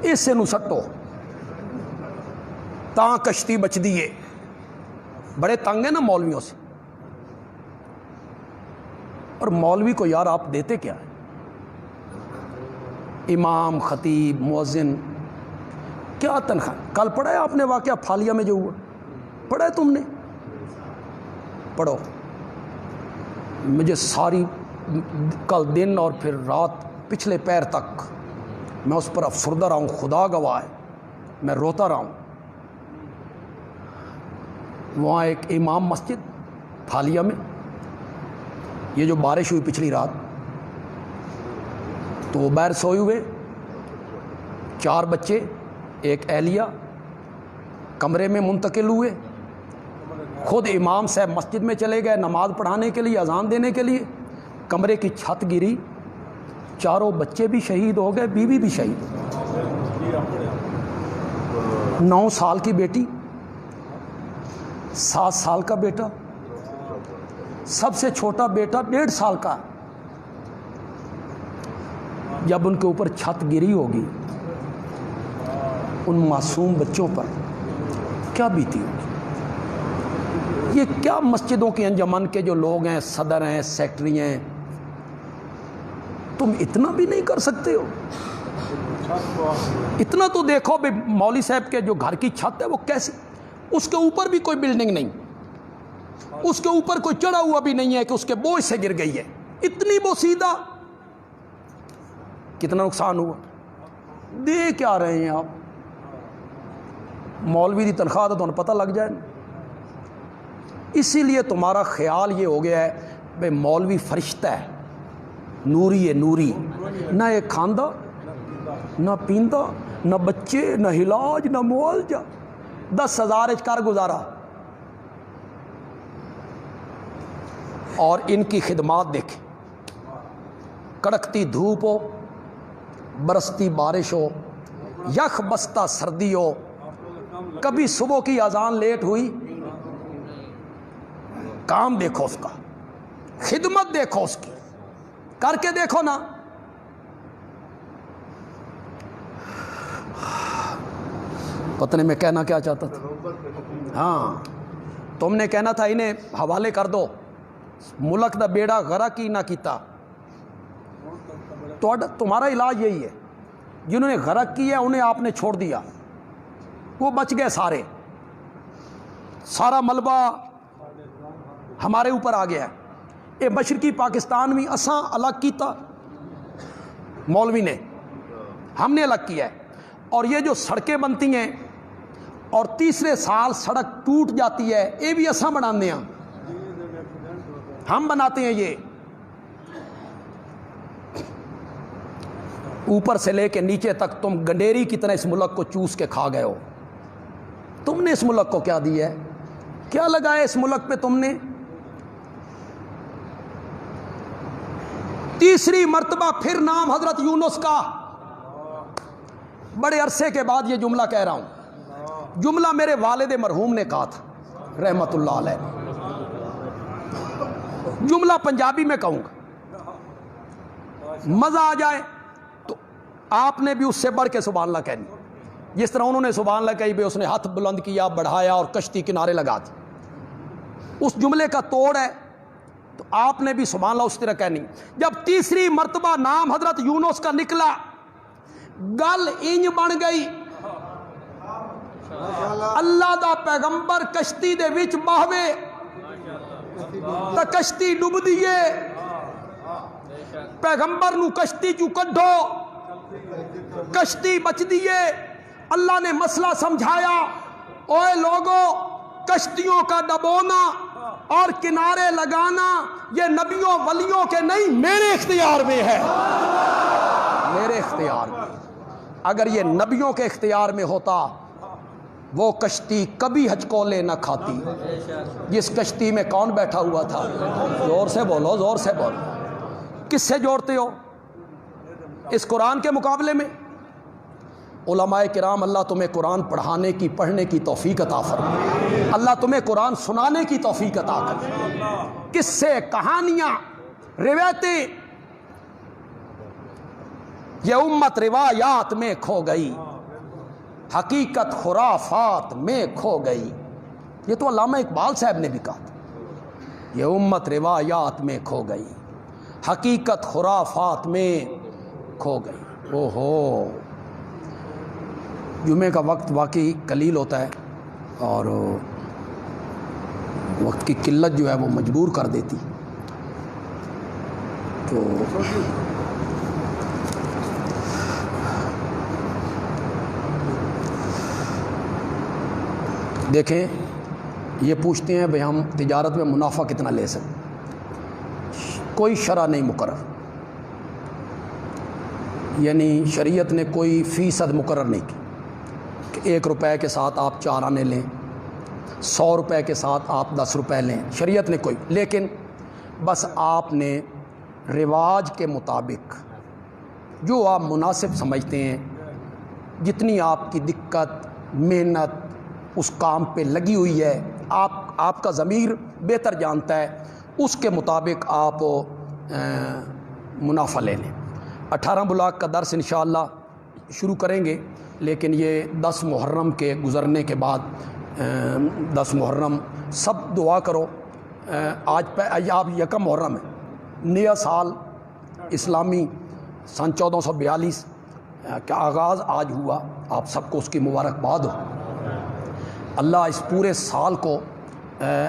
اسے نو سٹو تاں کشتی بچ دیئے، بڑے تنگ ہیں نا مولویوں سے، اور مولوی کو یار آپ دیتے کیا ہے؟ امام، خطیب، مؤذن، کیا تنخواہ؟ کل پڑھا ہے آپ نے واقعہ پھالیا میں جو ہوا؟ پڑھا ہے تم نے؟ پڑھو، مجھے ساری کل دن اور پھر رات پچھلے پیر تک میں اس پر افسردہ رہا ہوں، خدا گواہ ہے میں روتا رہا ہوں۔ وہاں ایک امام مسجد پھالیا میں، یہ جو بارش ہوئی پچھلی رات تو وہ باہر سوئے ہوئے، 4 بچے، ایک اہلیہ کمرے میں منتقل ہوئے، خود امام صاحب مسجد میں چلے گئے نماز پڑھانے کے لیے، اذان دینے کے لیے، کمرے کی چھت گری، 4 بچے بھی شہید ہو گئے، بیوی بھی شہید ہو گئی، 9 سال کی بیٹی، 7 سال کا بیٹا، سب سے چھوٹا بیٹا 1.5 سال کا۔ جب ان کے اوپر چھت گری ہوگی ان معصوم بچوں پر کیا بیتی ہوگی؟ یہ کیا مسجدوں کے انجمن کے جو لوگ ہیں، صدر ہیں، سیکٹری ہیں، تم اتنا بھی نہیں کر سکتے ہو؟ اتنا تو دیکھو بھائی مولوی صاحب کے جو گھر کی چھت ہے وہ کیسی، اس کے اوپر بھی کوئی بلڈنگ نہیں، اس کے اوپر کوئی چڑھا ہوا بھی نہیں ہے کہ اس کے بوجھ سے گر گئی ہے، اتنی بوسیدہ، کتنا نقصان ہوا؟ دے کیا رہے ہیں آپ؟ مولوی دی تنخواہ تو تمہیں پتہ لگ جائے، اسی لیے تمہارا خیال یہ ہو گیا ہے بھائی مولوی فرشتہ ہے، نوری ہے، نوری، نہ ایک کھاندہ نہ پیندہ نہ بچے نہ علاج نہ معالجہ، 10,000 کر گزارا، اور ان کی خدمات دیکھیں، کڑکتی دھوپ ہو، برستی بارش ہو، یخ بستہ سردی ہو، کبھی صبح کی اذان لیٹ ہوئی، کام دیکھو اس کا، خدمت دیکھو اس کی، کر کے دیکھو نا۔ پتہ نہیں میں کہنا کیا چاہتا تھا، ہاں تم نے کہنا تھا انہیں حوالے کر دو، ملک دا بیڑا غرق ہی نہ کیتا، تو تمہارا علاج یہی ہے، جنہوں نے غرق کیا انہیں آپ نے چھوڑ دیا، وہ بچ گئے سارے، سارا ملبہ ہمارے اوپر آ گیا ہے۔ یہ مشرقی پاکستان میں اساں الگ کیتا، مولوی نے، ہم نے الگ کیا ہے، اور یہ جو سڑکیں بنتی ہیں اور تیسرے سال سڑک ٹوٹ جاتی ہے، یہ بھی اساں بنانے ہیں، ہم بناتے ہیں، یہ اوپر سے لے کے نیچے تک تم گنڈیری کی طرح اس ملک کو چوس کے کھا گئے ہو۔ تم نے اس ملک کو کیا دیا ہے؟ کیا لگایا اس ملک پہ تم نے؟ تیسری مرتبہ پھر نام حضرت یونس کا، بڑے عرصے کے بعد یہ جملہ کہہ رہا ہوں، جملہ میرے والد مرحوم نے کہا تھا رحمت اللہ علیہ، جملہ پنجابی میں کہوں گا، مزہ آ جائے تو آپ نے بھی اس سے بڑھ کے سبحان اللہ کہنی، جس طرح انہوں نے سبحان اللہ کہی بھی اس نے ہاتھ بلند کیا، بڑھایا اور کشتی کنارے لگا دی۔ اس جملے کا توڑ ہے تو آپ نے بھی سبحان اللہ اس طرح کہنی. جب تیسری مرتبہ نام حضرت یونس کا نکلا گل انج بن گئی اللہ دا پیغمبر کشتی دے وچ باہوے تا کشتی ڈوب دیے, پیغمبر نو کشتی چوں کڈھو کشتی بچ دیے. اللہ نے مسئلہ سمجھایا, اوے لوگوں کشتیوں کا ڈبونا اور کنارے لگانا یہ نبیوں ولیوں کے نہیں میرے اختیار میں ہے, میرے اختیار میں. اگر یہ نبیوں کے اختیار میں ہوتا وہ کشتی کبھی ہچکولے نہ کھاتی. جس کشتی میں کون بیٹھا ہوا تھا؟ زور سے بولو, زور سے بولو. کس سے جوڑتے ہو اس قرآن کے مقابلے میں؟ علماء کرام اللہ تمہیں قرآن پڑھانے کی پڑھنے کی توفیق عطا فرمائے, اللہ تمہیں قرآن سنانے کی توفیق عطا کرے. قصے کہانیاں روایتیں یہ امت روایات میں کھو گئی, حقیقت خرافات میں کھو گئی. یہ تو علامہ اقبال صاحب نے بھی کہا تھا, یہ امت روایات میں کھو گئی حقیقت خرافات میں کھو گئی. او ہو, جمعے کا وقت واقعی قلیل ہوتا ہے اور وقت کی قلت جو ہے وہ مجبور کر دیتی. تو دیکھیں یہ پوچھتے ہیں بھئی ہم تجارت میں منافع کتنا لے سکتے, کوئی شرح نہیں مقرر, یعنی شریعت نے کوئی فیصد مقرر نہیں کی کہ 1 روپے کے ساتھ آپ 4 آنے لیں, 100 روپے کے ساتھ آپ 10 روپے لیں, شریعت نے کوئی. لیکن بس آپ نے رواج کے مطابق جو آپ مناسب سمجھتے ہیں, جتنی آپ کی دقت محنت اس کام پہ لگی ہوئی ہے, آپ کا ضمیر بہتر جانتا ہے, اس کے مطابق آپ منافع لے لیں. 18 بلاک کا درس انشاءاللہ شروع کریں گے, لیکن یہ 10 محرم کے گزرنے کے بعد 10 محرم سب دعا کرو. آج آپ 1 محرم ہے, نیا سال اسلامی سن 1442 کا آغاز آج ہوا. آپ سب کو اس کی مبارکباد ہو. اللہ اس پورے سال کو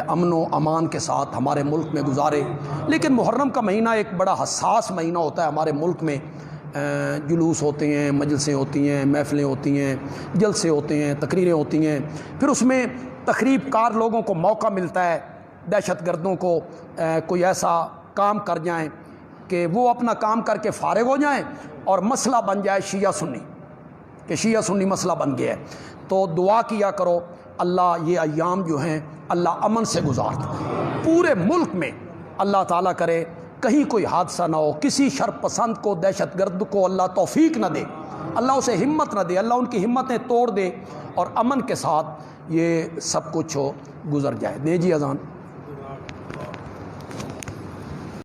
امن و امان کے ساتھ ہمارے ملک میں گزارے. لیکن محرم کا مہینہ ایک بڑا حساس مہینہ ہوتا ہے ہمارے ملک میں. جلوس ہوتے ہیں, مجلسیں ہوتی ہیں, محفلیں ہوتی ہیں, جلسے ہوتے ہیں, تقریریں ہوتی ہیں. پھر اس میں تخریب کار لوگوں کو موقع ملتا ہے, دہشت گردوں کو کوئی ایسا کام کر جائیں کہ وہ اپنا کام کر کے فارغ ہو جائیں اور مسئلہ بن جائے شیعہ سنی, کہ شیعہ سنی مسئلہ بن گیا ہے. تو دعا کیا کرو اللہ یہ ایام جو ہیں اللہ امن سے گزار دے پورے ملک میں. اللہ تعالیٰ کرے کہیں کوئی حادثہ نہ ہو, کسی شر پسند کو دہشت گرد کو اللہ توفیق نہ دے, اللہ اسے ہمت نہ دے, اللہ ان کی ہمتیں توڑ دے اور امن کے ساتھ یہ سب کچھ گزر جائے. دے جی اذان.